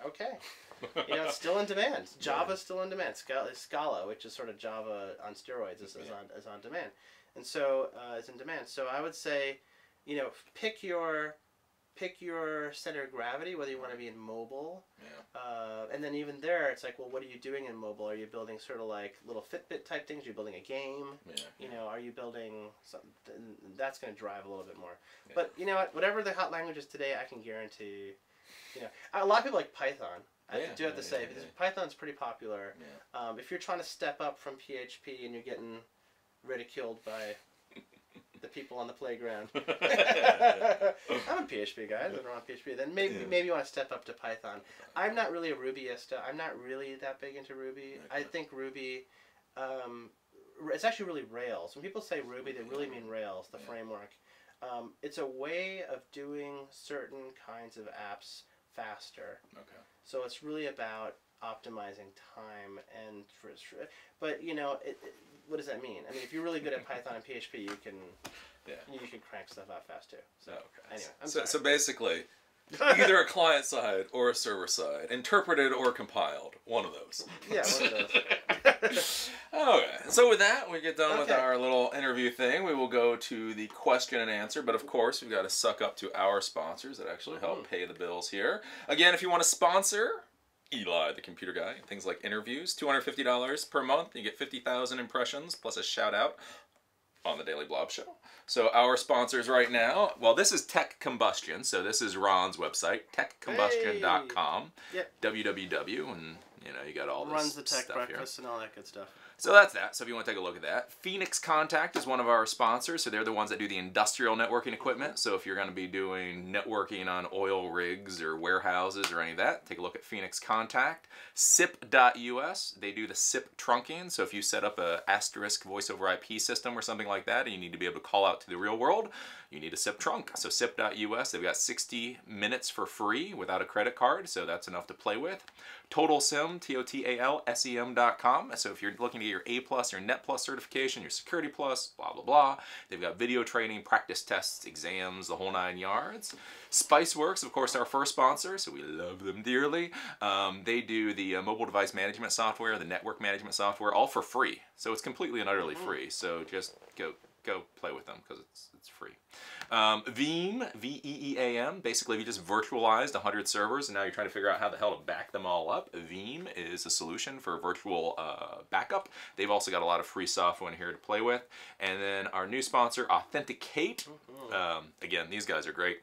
Okay. You know, it's still in demand. Java's still in demand. Scala, which is sort of Java on steroids, is on demand. And so, it's in demand. So I would say, you know, pick your center of gravity, whether you want to be in mobile, and then even there, it's like, well, what are you doing in mobile? Are you building sort of like little Fitbit type things? Are you building a game? You know, are you building something? That's going to drive a little bit more. Yeah. But you know what? Whatever the hot language is today, I can guarantee. You know, a lot of people like Python. I do have to say, because Python's pretty popular. Yeah. If you're trying to step up from PHP and you're getting ridiculed by the people on the playground. I'm a PHP guy. Nothing wrong with PHP. Then maybe you want to step up to Python. I'm not really a Rubyista. I'm not really that big into Ruby. Okay. I think Ruby, it's actually really Rails. When people say Ruby, they really mean Rails, the framework. It's a way of doing certain kinds of apps faster. Okay. So it's really about optimizing time and but you know what does that mean? I mean, if you're really good at Python and PHP, you can crank stuff out fast too. So anyway, so basically, either a client side or a server side, interpreted or compiled, one of those. Yeah, one of those. Okay, so with that, we get done with our little interview thing. We will go to the question and answer, but of course, we've got to suck up to our sponsors that actually help pay the bills here. Again, if you want to sponsor Eli, the computer guy, things like interviews, $250 per month. You get 50,000 impressions plus a shout out on the Daily Blob Show. So our sponsors right now, well, this is Tech Combustion. So this is Ron's website, techcombustion.com. Yep. www, and you know, you got all this runs the tech stuff breakfast here. And all that good stuff. So that's that. So if you want to take a look at that. Phoenix Contact is one of our sponsors. So they're the ones that do the industrial networking equipment. So if you're going to be doing networking on oil rigs or warehouses or any of that, take a look at Phoenix Contact. SIP.us, they do the SIP trunking. So if you set up a asterisk voice over IP system or something like that and you need to be able to call out to the real world, you need a SIP trunk. So SIP.us, they've got 60 minutes for free without a credit card. So that's enough to play with. TotalSim, TOTALSEM.com. So if you're looking to get your A+ or Net Plus certification, your Security Plus, blah, blah, blah. They've got video training, practice tests, exams, the whole 9 yards. Spiceworks, of course, our first sponsor, so we love them dearly. They do the mobile device management software, the network management software, all for free. So it's completely and utterly free. So just go play with them because it's free. Veeam, V-E-E-A-M, basically if you just virtualized 100 servers and now you're trying to figure out how the hell to back them all up, Veeam is a solution for virtual backup. They've also got a lot of free software in here to play with. And then our new sponsor, Authenticate. Again, these guys are great.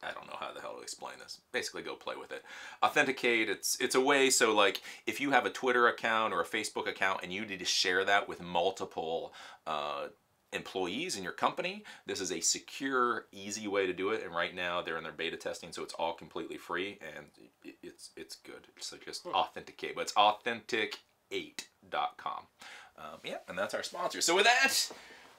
I don't know how the hell to explain this. Basically, go play with it. Authenticate, it's a way, so like if you have a Twitter account or a Facebook account and you need to share that with multiple employees in your company, this is a secure, easy way to do it. And right now they're in their beta testing, so it's all completely free and it's good. So just Authenticate, but it's authentic8.com. Yeah, and that's our sponsor. So with that,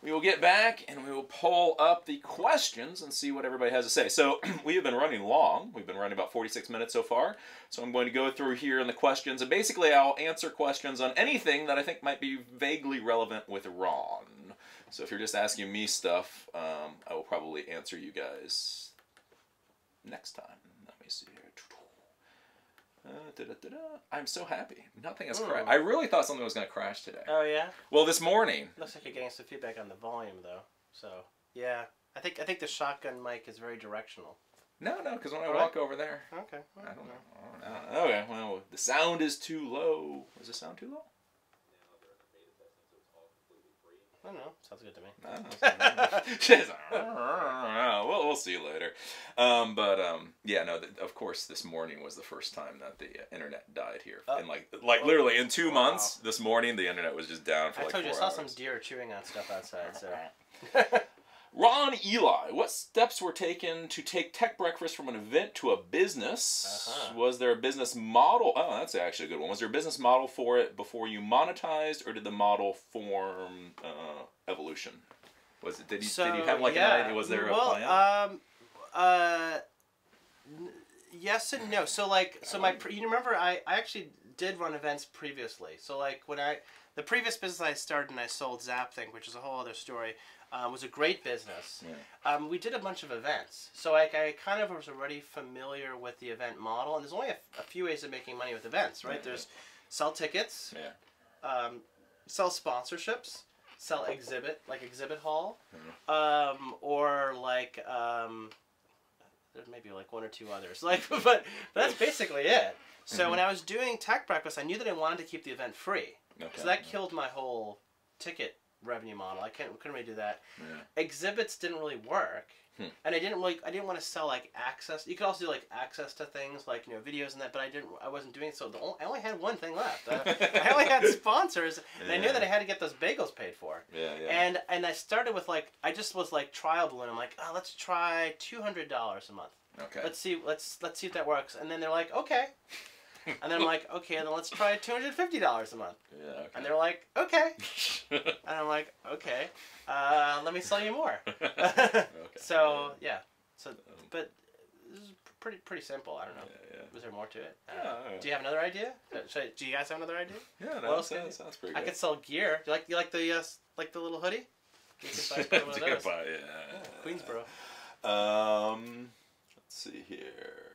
we will get back and we will pull up the questions and see what everybody has to say. So we have been running long. We've been running about 46 minutes so far. So I'm going to go through here in the questions, and basically I'll answer questions on anything that I think might be vaguely relevant with Ron. So if you're just asking me stuff, I will probably answer you guys next time. Let me see here. I'm so happy. Nothing has crashed. I really thought something was going to crash today. Oh, yeah? Well, this morning. Looks like you're getting some feedback on the volume, though. So, yeah. I think the shotgun mic is very directional. No, because when I walk over there. Okay. Well, I don't know. Okay, well, the sound is too low. Is the sound too low? I don't know. Sounds good to me. We'll see you later. Yeah, no. Of course, this morning was the first time that the internet died here. And like literally in 2 months, this morning the internet was just down for like 4 hours. I told you, I saw some deer chewing on stuff outside. So. Ron Eli, what steps were taken to take Tech Breakfast from an event to a business? Was there a business model? Oh, that's actually a good one. Was there a business model for it before you monetized, or did the model form evolution? Was it? Did you have like an idea? Was there a plan? Yes and no. So you remember I actually did run events previously. So like when the previous business I started and I sold ZapThing, which is a whole other story. Was a great business. Yeah. We did a bunch of events. So I kind of was already familiar with the event model. And there's only a few ways of making money with events, right? There's sell tickets, sell sponsorships, sell exhibit hall, or like, there's maybe like one or two others. But that's basically it. So when I was doing Tech Breakfast, I knew that I wanted to keep the event free. So that killed my whole ticket revenue model. Couldn't really do that. Exhibits didn't really work. And I didn't want to sell like access. You could also do like access to things like, you know, videos and that, but I wasn't doing it. So I only had one thing left. I only had sponsors, and I knew that I had to get those bagels paid for. Yeah, yeah. And I started with like, I just was like trial balloon. I'm like, oh, let's try $200 a month. Okay. Let's see if that works. And then they're like, okay. And then I'm like, okay, then let's try $250 a month. Yeah. Okay. And they're like, okay. And I'm like, okay, let me sell you more. Okay. So yeah, but this is pretty simple. I don't know. Yeah. Was there more to it? Yeah. Do you have another idea? Do you guys have another idea? Yeah, that sounds pretty good. I could sell gear. Do you like the little hoodie? You could buy one of those. Yeah. Queensboro. Let's see here.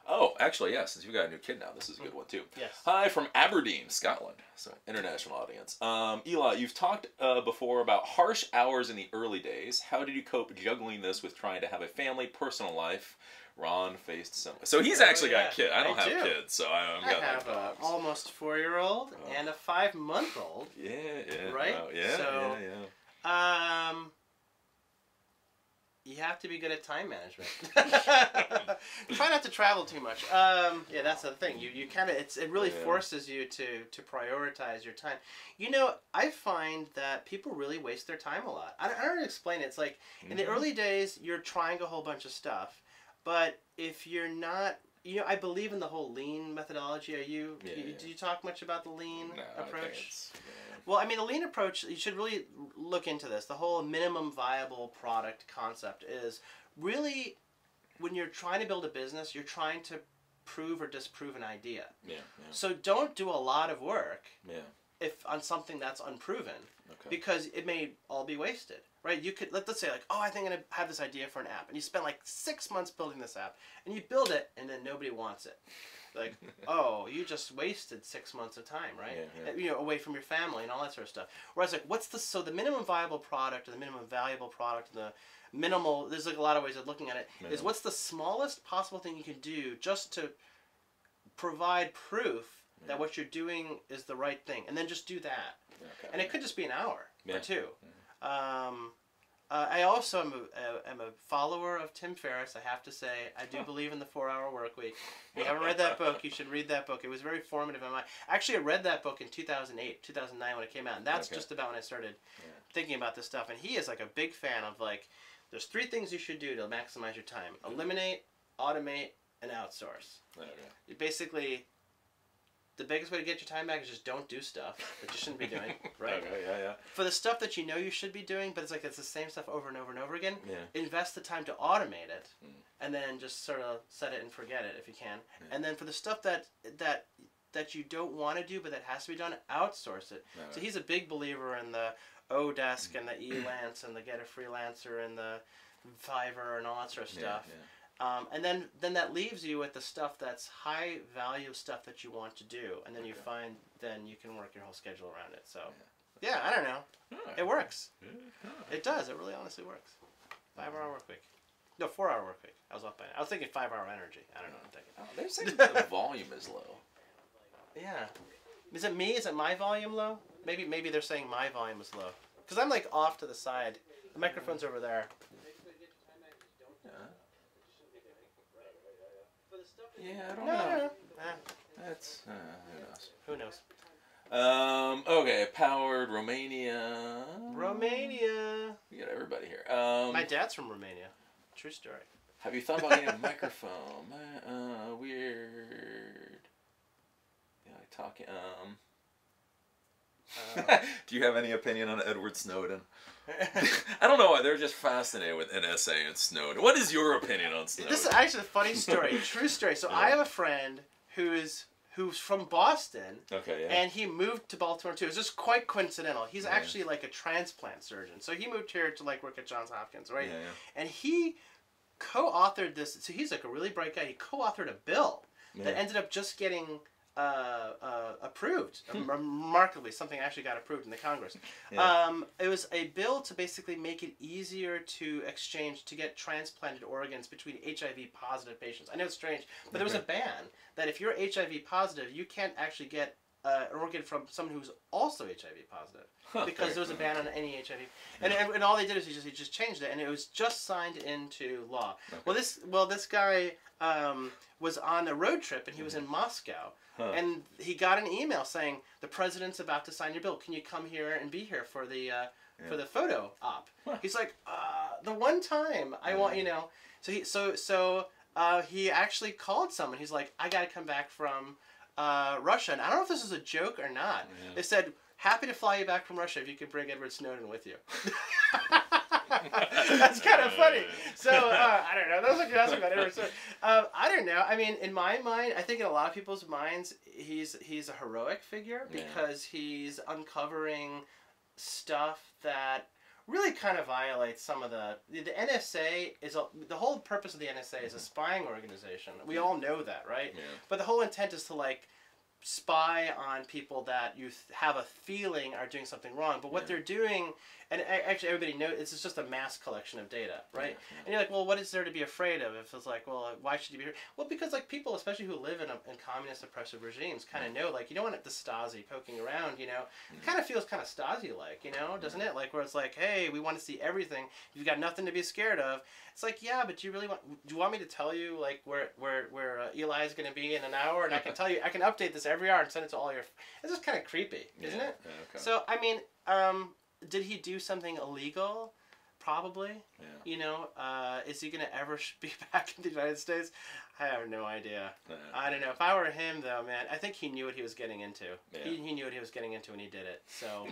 Oh, actually, yes. Since you've got a new kid now, this is a good one too. Yes. Hi from Aberdeen, Scotland. So international audience. Eli, you've talked before about harsh hours in the early days. How did you cope juggling this with trying to have a family, personal life? Ron faced some. So he's actually got kids. I don't have kids, so I have an almost 4-year-old and a 5-month-old. Yeah. Right. Oh, yeah. So, yeah. You have to be good at time management. Try not to travel too much. Yeah, that's the thing. You kind of it really forces you to prioritize your time. You know, I find that people really waste their time a lot. I don't know how to explain it. It's like in the early days, you're trying a whole bunch of stuff, but if you're not, you know, I believe in the whole lean methodology. Do you talk much about the lean approach? Well, I mean, the lean approach, you should really look into this. The whole minimum viable product concept is really, when you're trying to build a business, you're trying to prove or disprove an idea. Yeah. So don't do a lot of work if on something that's unproven, because it may all be wasted, right? You could, let's say like, oh, I think I'm going to have this idea for an app. And you spend like 6 months building this app. And you build it, and then nobody wants it. Like, oh, you just wasted 6 months of time, right? You know, away from your family and all that sort of stuff. Whereas, like, so the minimum viable product or the minimum valuable product, the minimal, there's like a lot of ways of looking at it, is what's the smallest possible thing you can do just to provide proof that what you're doing is the right thing, and then just do that. And it could just be an hour or two. I also am a follower of Tim Ferriss, I have to say. I do believe in the 4-hour work week. If you haven't read that book, you should read that book. It was very formative in my... Actually, I read that book in 2008, 2009 when it came out. And that's just about when I started thinking about this stuff. And he is like a big fan of like, there's 3 things you should do to maximize your time. Eliminate, automate, and outsource. You basically... The biggest way to get your time back is just don't do stuff that you shouldn't be doing, right? For the stuff that you know you should be doing, but it's the same stuff over and over and over again, invest the time to automate it, and then just sort of set it and forget it if you can. And then for the stuff that you don't want to do but that has to be done, outsource it. So he's a big believer in the Odesk and the Elance and the Get a Freelancer and the Fiverr and all that sort of stuff. And then that leaves you with the stuff that's high value stuff that you want to do, and then you find you can work your whole schedule around it. So yeah, I don't know, it works. It does. It really honestly works. 5-hour work week. No, 4-hour work week. I was off by. I was thinking 5-hour energy. I don't know what I'm thinking. Oh, they're saying the volume is low. Yeah. Is it me? Is it my volume low? Maybe they're saying my volume is low. Because I'm like off to the side. The microphone's over there. Yeah, I don't know. That's Who knows? Okay, powered Romania. Romania. We got everybody here. My dad's from Romania. True story. Have you thought about getting a microphone? Weird. Yeah, talking. Do you have any opinion on Edward Snowden? I don't know why they're just fascinated with NSA and Snowden. What is your opinion on Snowden? This is actually a funny story, true story. So I have a friend who's from Boston, and he moved to Baltimore too. It's just quite coincidental. He's actually like a transplant surgeon, so he moved here to like work at Johns Hopkins, right? And he co-authored this. So he's like a really bright guy. He co-authored a bill that ended up just getting approved. Remarkably, something actually got approved in the Congress. It was a bill to basically make it easier to get transplanted organs between HIV positive patients. I know it's strange, but there was a ban that if you're HIV positive, you can't actually get an organ from someone who's also HIV positive, because there was a ban on any HIV, and all they did is he just changed it, and it was just signed into law. Okay. Well, this guy was on a road trip, and he was in Moscow, and he got an email saying the president's about to sign your bill. Can you come here and be here for the photo op? He's like, the one time I want, you know, so he actually called someone. He's like, I got to come back from Russia, and I don't know if this is a joke or not. Yeah. They said, happy to fly you back from Russia if you could bring Edward Snowden with you. That's kind of funny. So, I don't know. That was a asking about Edward Snowden. I don't know. I mean, in my mind, I think in a lot of people's minds, he's a heroic figure because he's uncovering stuff that really kind of violates some of the NSA is the whole purpose of the NSA is a spying organization. We all know that, right? Yeah. But the whole intent is to like spy on people that you have a feeling are doing something wrong. But what they're doing, and actually everybody knows, it's just a mass collection of data, right? Yeah. And you're like, well, what is there to be afraid of? If it's like, well, why should you be here? Well, because like people, especially who live in communist oppressive regimes, kind of know, like, you don't want the Stasi poking around, you know? It kind of feels kind of Stasi-like, you know, doesn't it? Like where it's like, hey, we want to see everything. You've got nothing to be scared of. It's like, yeah, but do you want me to tell you like where Eli is going to be in an hour, and I can tell you, I can update this every hour and send it to all your. It's just kind of creepy, isn't it? Yeah, okay. So I mean, did he do something illegal? Probably. Yeah. You know, is he going to ever be back in the United States? I have no idea. I don't know. If I were him, though, man, I think he knew what he was getting into. Yeah. He knew what he was getting into when he did it. So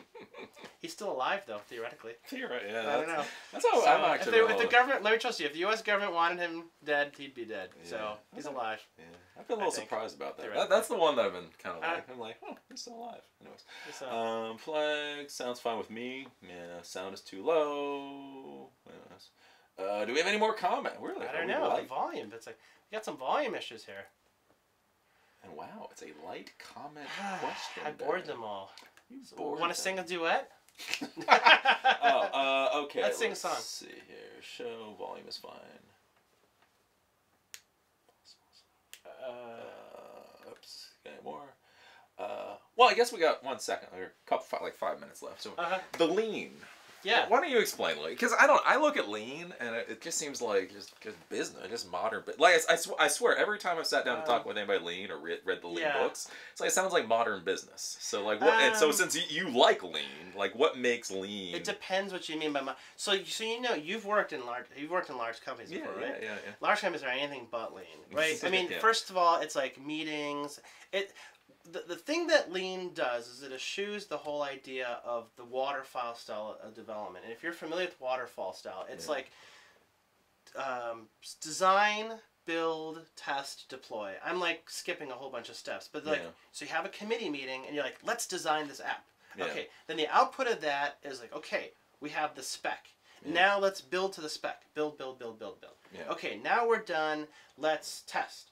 he's still alive, though, theoretically. Theoretically, yeah. I don't know. That's how I'm actually. If the government, let me trust you, if the U.S. government wanted him dead, he'd be dead. Yeah. So he's alive. Yeah. I've been a little surprised about that. That's the one that I've been kind of like. I'm like, oh, he's still alive. Anyways, flag sounds fine with me. Yeah, sound is too low. Do we have any more comment? Really? I don't know. The volume. It's like we got some volume issues here. And wow, it's a light comment question. I bored them all. Want to sing a duet? Okay. Let's sing a song. Let's see here. Show volume is fine. Oops. Any more? Well, I guess we got 1 second. Or a couple, like 5 minutes left. So the lean. Yeah. Why don't you explain, like, because I look at lean and it just seems like just business, just modern. But like I swear, every time I've sat down to talk with anybody lean or read the lean books, it's like it sounds like modern business. So like what? And so since you like lean, like what makes lean? It depends what you mean by so you know you've worked in large companies before, right? Yeah. Large companies are anything but lean, right? I mean, first of all, it's like meetings. The thing that lean does is it eschews the whole idea of the waterfall style of development. And if you're familiar with waterfall style, it's like design, build, test, deploy. I'm like skipping a whole bunch of steps, but like so you have a committee meeting and you're like, let's design this app. Yeah. Okay, then the output of that is like, okay, we have the spec. Yeah. Now let's build to the spec. Build. Yeah. Okay, now we're done. Let's test,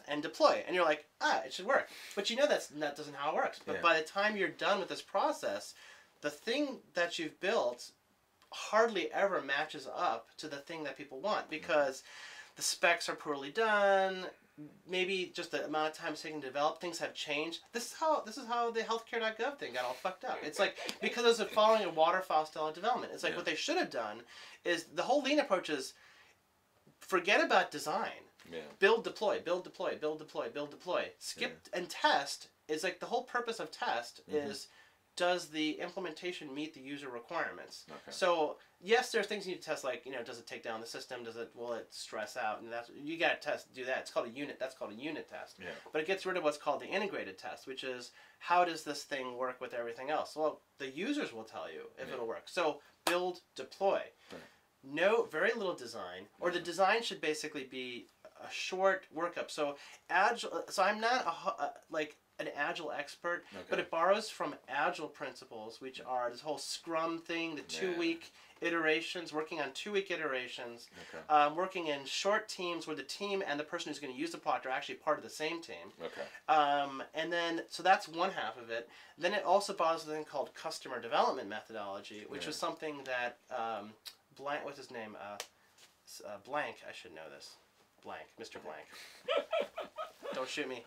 and deploy. And you're like, it should work. But you know that doesn't how it works. But by the time you're done with this process, the thing that you've built hardly ever matches up to the thing that people want because the specs are poorly done. Maybe just the amount of time it's taken to develop, things have changed. This is how the healthcare.gov thing got all fucked up. It's like because it's following a waterfall style of development. It's like what they should have done is the whole lean approach is forget about design. Yeah. Build, deploy. Skip and test is like the whole purpose of test is does the implementation meet the user requirements? Okay. So yes, there are things you need to test, like does it take down the system? Will it stress out? And you got to do that. It's called a unit. That's called a unit test. Yeah. But it gets rid of what's called the integrated test, which is how does this thing work with everything else? Well, the users will tell you if it'll work. So build, deploy. Right. No, very little design, or the design should basically be a short workup. So agile. So I'm not like an agile expert, but it borrows from agile principles, which are this whole Scrum thing, the 2-week iterations, working on 2-week iterations, working in short teams where the team and the person who's going to use the product are actually part of the same team. And then so that's one half of it. Then it also borrows something called customer development methodology, which was something that Blank, what's his name? Blank. I should know this. Blank, Mr. Blank. Don't shoot me.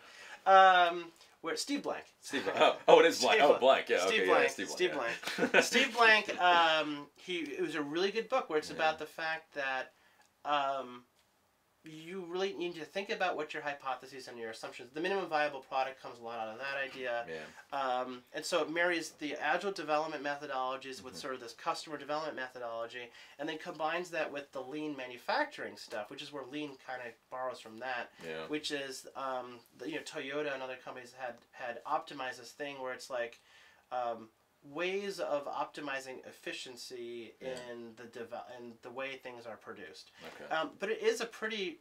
where Steve Blank. Steve Blank. Oh, it is Blank. Steve oh, Blank. Yeah, Steve okay. Blank. Yeah, Steve Blank. Steve Blank. Steve Blank. It was a really good book where it's about the fact that you really need to think about what your hypotheses and your assumptions. The minimum viable product comes a lot out of that idea. Yeah. And so it marries the agile development methodologies with sort of this customer development methodology, and then combines that with the lean manufacturing stuff, which is where lean kind of borrows from that. Yeah. Which is, Toyota and other companies had optimized this thing where it's like, ways of optimizing efficiency in the way things are produced. Okay. But it is a pretty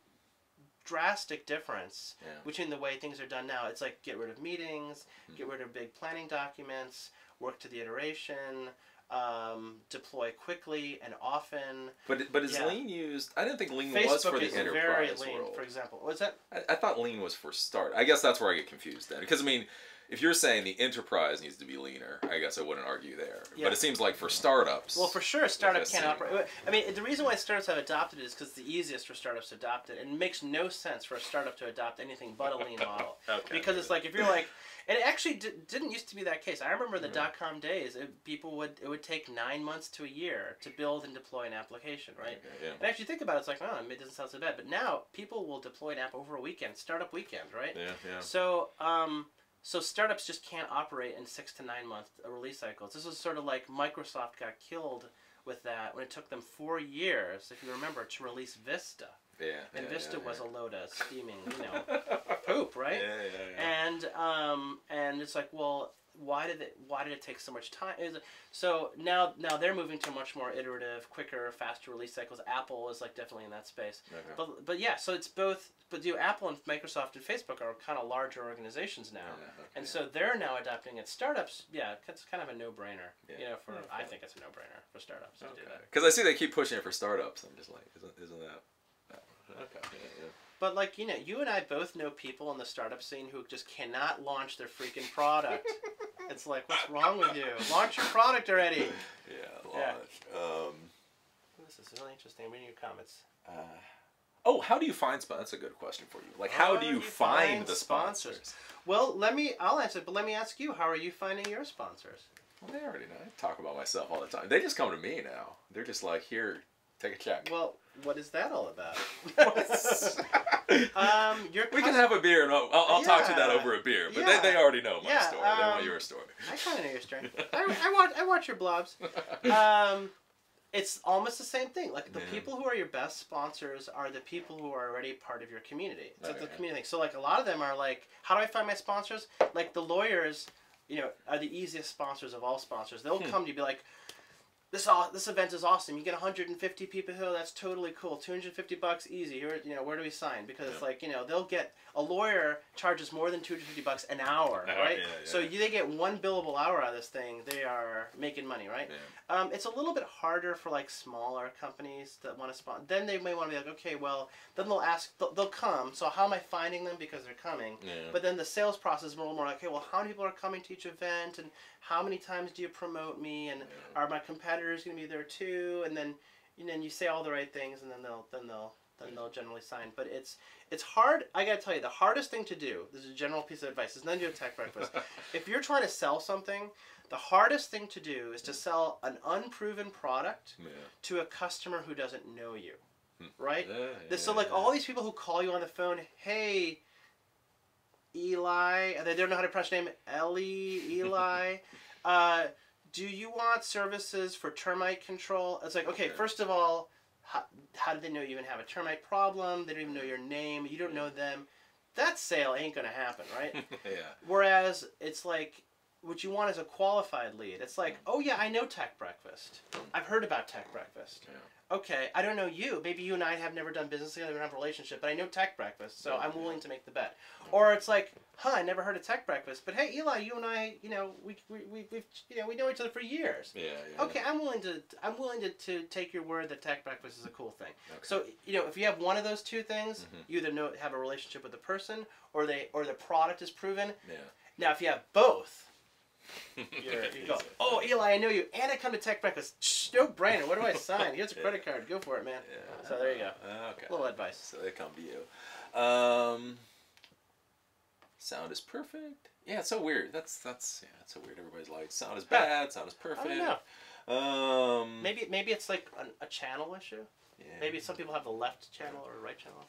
drastic difference between the way things are done now. It's like get rid of meetings, get rid of big planning documents, work to the iteration, deploy quickly and often. But is lean used? I didn't think lean Facebook was for the enterprise very lean, world. For example. Was that? I thought lean was for start. I guess that's where I get confused then, because I mean, if you're saying the enterprise needs to be leaner, I guess I wouldn't argue there. Yeah. But it seems like for startups... Well, for sure, a startup can't operate... I mean, the reason why startups have adopted it is because it's the easiest for startups to adopt it. And it makes no sense for a startup to adopt anything but a lean model. Okay. Because it's like, if you're like... And it actually didn't used to be that case. I remember the dot-com days. It would take 9 months to a year to build and deploy an application, right? Okay, yeah. And actually think about it, it's like, oh, it doesn't sound so bad. But now, people will deploy an app over a weekend, startup weekend, right? Yeah, yeah. So startups just can't operate in 6 to 9 month release cycles. This was sort of like Microsoft got killed with that when it took them 4 years, if you remember, to release Vista. Yeah. And Vista was a load of steaming, poop, right? And it's like, well, why did it take so much time? So now they're moving to much more iterative, quicker, faster release cycles. Apple is like definitely in that space. Okay. But yeah, so it's both. But Apple and Microsoft and Facebook are kind of larger organizations now, and so they're now adopting it. Startups, it's kind of a no-brainer. Yeah. I think it's a no-brainer for startups to do that. Because I see they keep pushing it for startups. I'm just like, isn't that? Okay. Yeah. But like, you and I both know people in the startup scene who just cannot launch their freaking product. It's like, what's wrong with you? Launch your product already. Yeah, launch. This is really interesting. I'm reading your comments. How do you find sponsors? That's a good question for you. Like, how do you find the sponsors? Well, I'll answer it, but let me ask you, how are you finding your sponsors? Well, they already know. I talk about myself all the time. They just come to me now. They're just like, here, take a check. Well, what is that all about? We can have a beer, and I'll talk to that over a beer. But they already know my story. They want your story. I kind of know your story. I watch your blobs. It's almost the same thing. Like, the people who are your best sponsors are the people who are already part of your community. It's like the community thing. So, like, a lot of them are like, how do I find my sponsors? Like, the lawyers, are the easiest sponsors of all sponsors. They'll come to you and be like, this event is awesome. You get 150 people here. That's totally cool. $250 easy. Here, where do we sign? Because it's like, they'll get a lawyer charges more than $250 an hour, right? So they get one billable hour out of this thing. They are making money, right? Yeah. It's a little bit harder for like smaller companies that want to sponsor. Then they may want to be like, okay, well, then they'll ask, they'll come. So how am I finding them? Because they're coming. Yeah. But then the sales process is a little more like, okay, well, how many people are coming to each event, and how many times do you promote me, and are my competitors going to be there too? And then you say all the right things, and then they'll generally sign. But it's hard. I got to tell you, the hardest thing to do, this is a general piece of advice, it's nothing to do with tech breakfast. If you're trying to sell something, the hardest thing to do is to sell an unproven product to a customer who doesn't know you, right? So like all these people who call you on the phone, hey, Eli, they don't know how to pronounce your name, Eli, do you want services for termite control? It's like, okay, first of all, how do they know you even have a termite problem? They don't even know your name. You don't know them. That sale ain't going to happen, right? Whereas it's like, what you want is a qualified lead. It's like, oh yeah, I know Tech Breakfast. I've heard about Tech Breakfast. Okay, I don't know you. Maybe you and I have never done business together, we don't have a relationship, but I know Tech Breakfast, so I'm willing to make the bet. Or it's like, I never heard of Tech Breakfast, but hey, Eli, you and I, we know each other for years. Okay, I'm willing to take your word that Tech Breakfast is a cool thing. So if you have one of those two things, you either have a relationship with the person, or the product is proven. Now, if you have both. You go, oh, Eli, I know you, and I come to Tech Breakfast. Shh, no brainer. What do I sign? Here's a credit card. Go for it, man. So there you go. Okay. A little advice. So they come to you. Sound is perfect. Yeah, it's so weird. That's yeah, it's so weird. Everybody's like, sound is bad, sound is perfect. I don't know. Maybe it's like a channel issue. Yeah. Maybe some people have the left channel or right channel.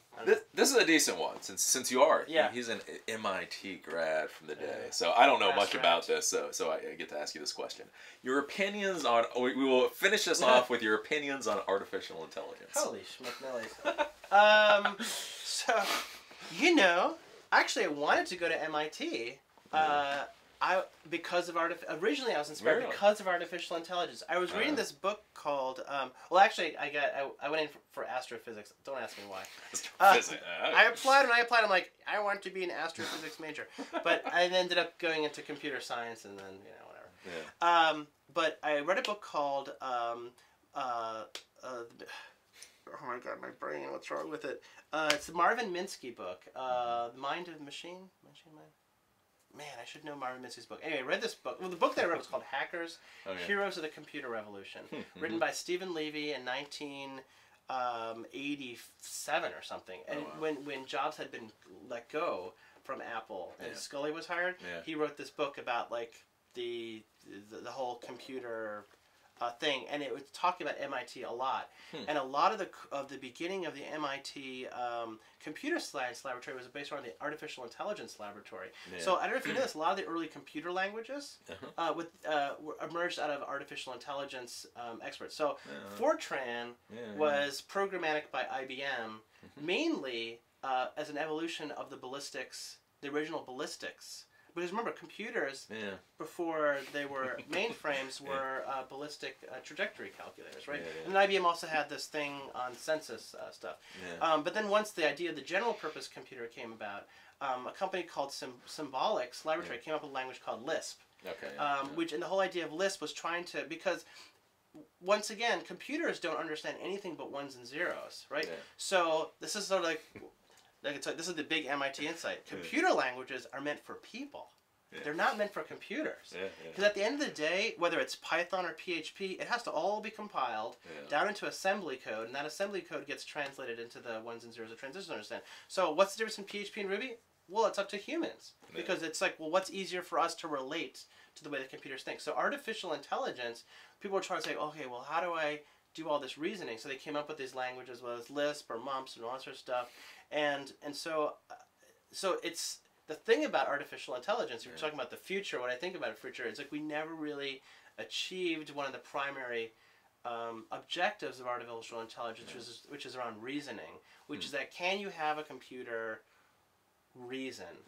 This is a decent one since you are. Yeah. He's an MIT grad from the day, so I don't know much about this. So I get to ask you this question. Your opinions on. We will finish this off with your opinions on artificial intelligence. Holy schmucknillies. So, actually I wanted to go to MIT. Originally I was inspired because of artificial intelligence. I was reading this book called I went in for astrophysics. Don't ask me why. I applied. I'm like, I want to be an astrophysics major, but I ended up going into computer science and then whatever. Yeah. But I read a book called oh my god, my brain, what's wrong with it? It's the Marvin Minsky book, The Mind of Machine. Man, I should know Marvin Minsky's book. Anyway, I read this book. Well, the book that I read was called Hackers, Heroes of the Computer Revolution, written by Stephen Levy in 1987 or something. And when Jobs had been let go from Apple and Scully was hired, he wrote this book about like the whole computer thing, and it was talking about MIT a lot. And a lot of the beginning of the MIT computer science laboratory was based around the artificial intelligence laboratory. So I don't know if you know this, a lot of the early computer languages emerged out of artificial intelligence experts. So Fortran was programmatic by IBM, mainly as an evolution of the original ballistics. Because remember, computers, before they were mainframes, were ballistic trajectory calculators, right? And then IBM also had this thing on census stuff. But then once the idea of the general purpose computer came about, a company called Symbolics Laboratory came up with a language called Lisp. And the whole idea of Lisp was trying to, because once again, computers don't understand anything but ones and zeros, right? So this is sort of like this is the big MIT insight. Computer languages are meant for people. They're not meant for computers. Because at the end of the day, whether it's Python or PHP, it has to all be compiled down into assembly code, and that assembly code gets translated into the ones and zeros that transistors understand. So what's the difference in PHP and Ruby? Well, it's up to humans. Because it's like, well, what's easier for us to relate to the way the computers think? So artificial intelligence, people are trying to say, okay, well, how do I do all this reasoning? So they came up with these languages, whether it's Lisp or Mumps and all that sort of stuff. And so it's the thing about artificial intelligence. You're talking about the future. When I think about the future, it's like we never really achieved one of the primary objectives of artificial intelligence, which is around reasoning, which is that can you have a computer reason?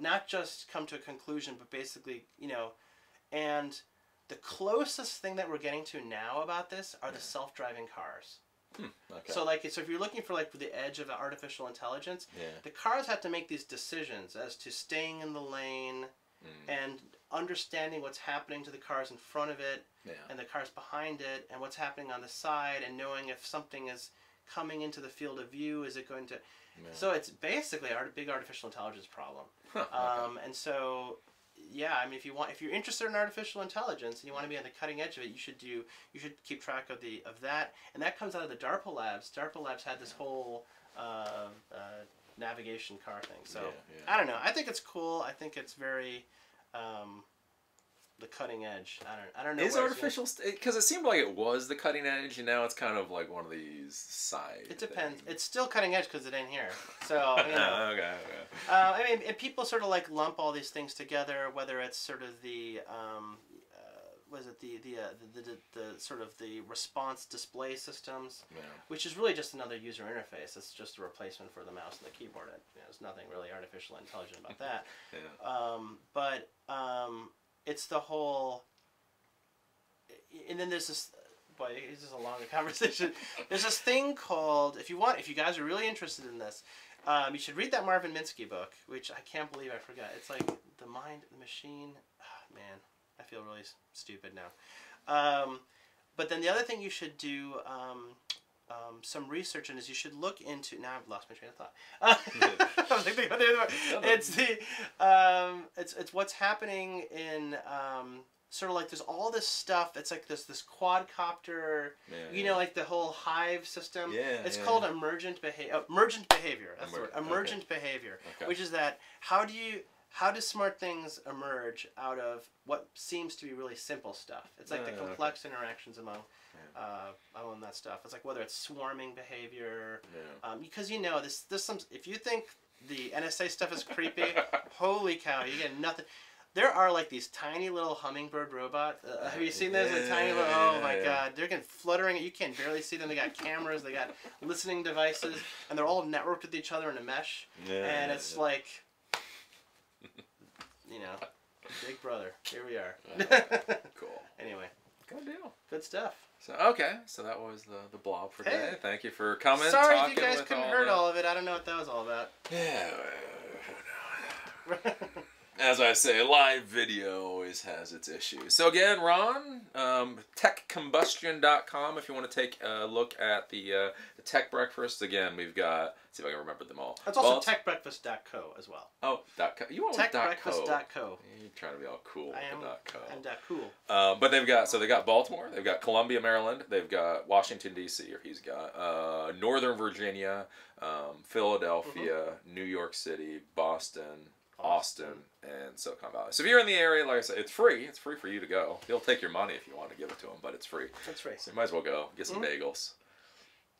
Not just come to a conclusion, but basically, and the closest thing that we're getting to now about this are the self-driving cars. So if you're looking for the edge of artificial intelligence, the cars have to make these decisions as to staying in the lane and understanding what's happening to the cars in front of it and the cars behind it and what's happening on the side, and knowing if something is coming into the field of view, is it going to... So it's basically a big artificial intelligence problem. And so... Yeah, I mean, if you're interested in artificial intelligence and you want to be on the cutting edge of it, you should keep track of that, and that comes out of the DARPA labs. DARPA labs had this whole navigation car thing. So I don't know. I think it's cool. I think it's very the cutting edge. I don't know. Is artificial because it seemed like it was the cutting edge, and now it's kind of like one of these side. It depends. Things. It's still cutting edge because it ain't here. So okay. I mean, and people sort of lump all these things together, whether it's sort of the the sort of the response display systems, which is really just another user interface. It's just a replacement for the mouse and the keyboard. There's nothing really artificial intelligent about that. But it's the whole, and then there's this, boy, this is a longer conversation. There's this thing called, if you guys are really interested in this, you should read that Marvin Minsky book, which I can't believe I forgot. It's like The Mind, the Machine. Oh, man, I feel really stupid now. But then the other thing you should do some research in is you should look into. Now I've lost my train of thought. I was thinking about the other one. It's what's happening in sort of like there's all this stuff that's like this quadcopter, you know, like the whole hive system. It's called emergent behavior. Emergent behavior. That's the word. Emergent behavior, which is that how do smart things emerge out of what seems to be really simple stuff? It's like the complex interactions among that stuff. It's like whether it's swarming behavior, because you know this some. If you think the NSA stuff is creepy, holy cow, you get nothing. There are like these tiny little hummingbird robots. Have you seen those? Tiny little, oh my god, they're getting fluttering. You can barely see them. They got cameras. They got listening devices, and they're all networked with each other in a mesh. And it's like, you know, Big Brother. Here we are. Cool. Anyway, good deal. Good stuff. So so that was the blob for today. Thank you for coming. Sorry if you guys couldn't hear all of it. I don't know what that was all about. Yeah. As I say, live video always has its issues. So again, Ron, techcombustion.com if you want to take a look at the Tech Breakfast. Again, we've got, let's see if I can remember them all. That's also techbreakfast.co as well. Oh, .co. You want techbreakfast.co. You're trying to be all cool I am, with the .co. I'm cool. But they got Baltimore, they've got Columbia, Maryland, they've got Washington, D.C., or he's got Northern Virginia, Philadelphia, New York City, Boston, Austin, and Silicon Valley. So if you're in the area, like I said, it's free. It's free for you to go. He'll take your money if you want to give it to him, but it's free. It's free. So you might as well go. Get some bagels.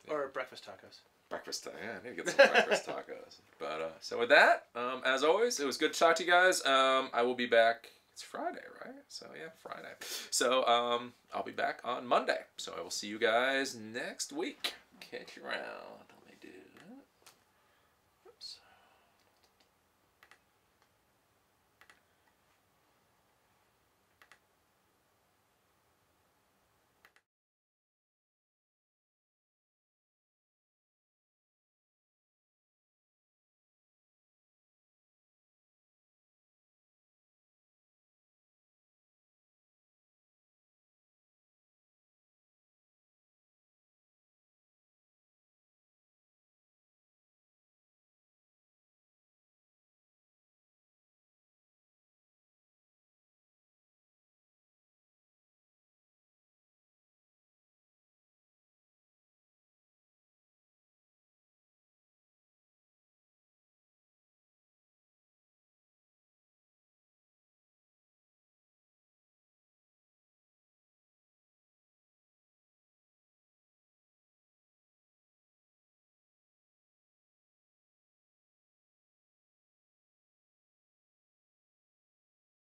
Or breakfast tacos. Breakfast, I need to get some breakfast tacos. But, so with that, as always, it was good to talk to you guys. I will be back. It's Friday, right? So, yeah, Friday. So, I'll be back on Monday. So I will see you guys next week. Catch you around.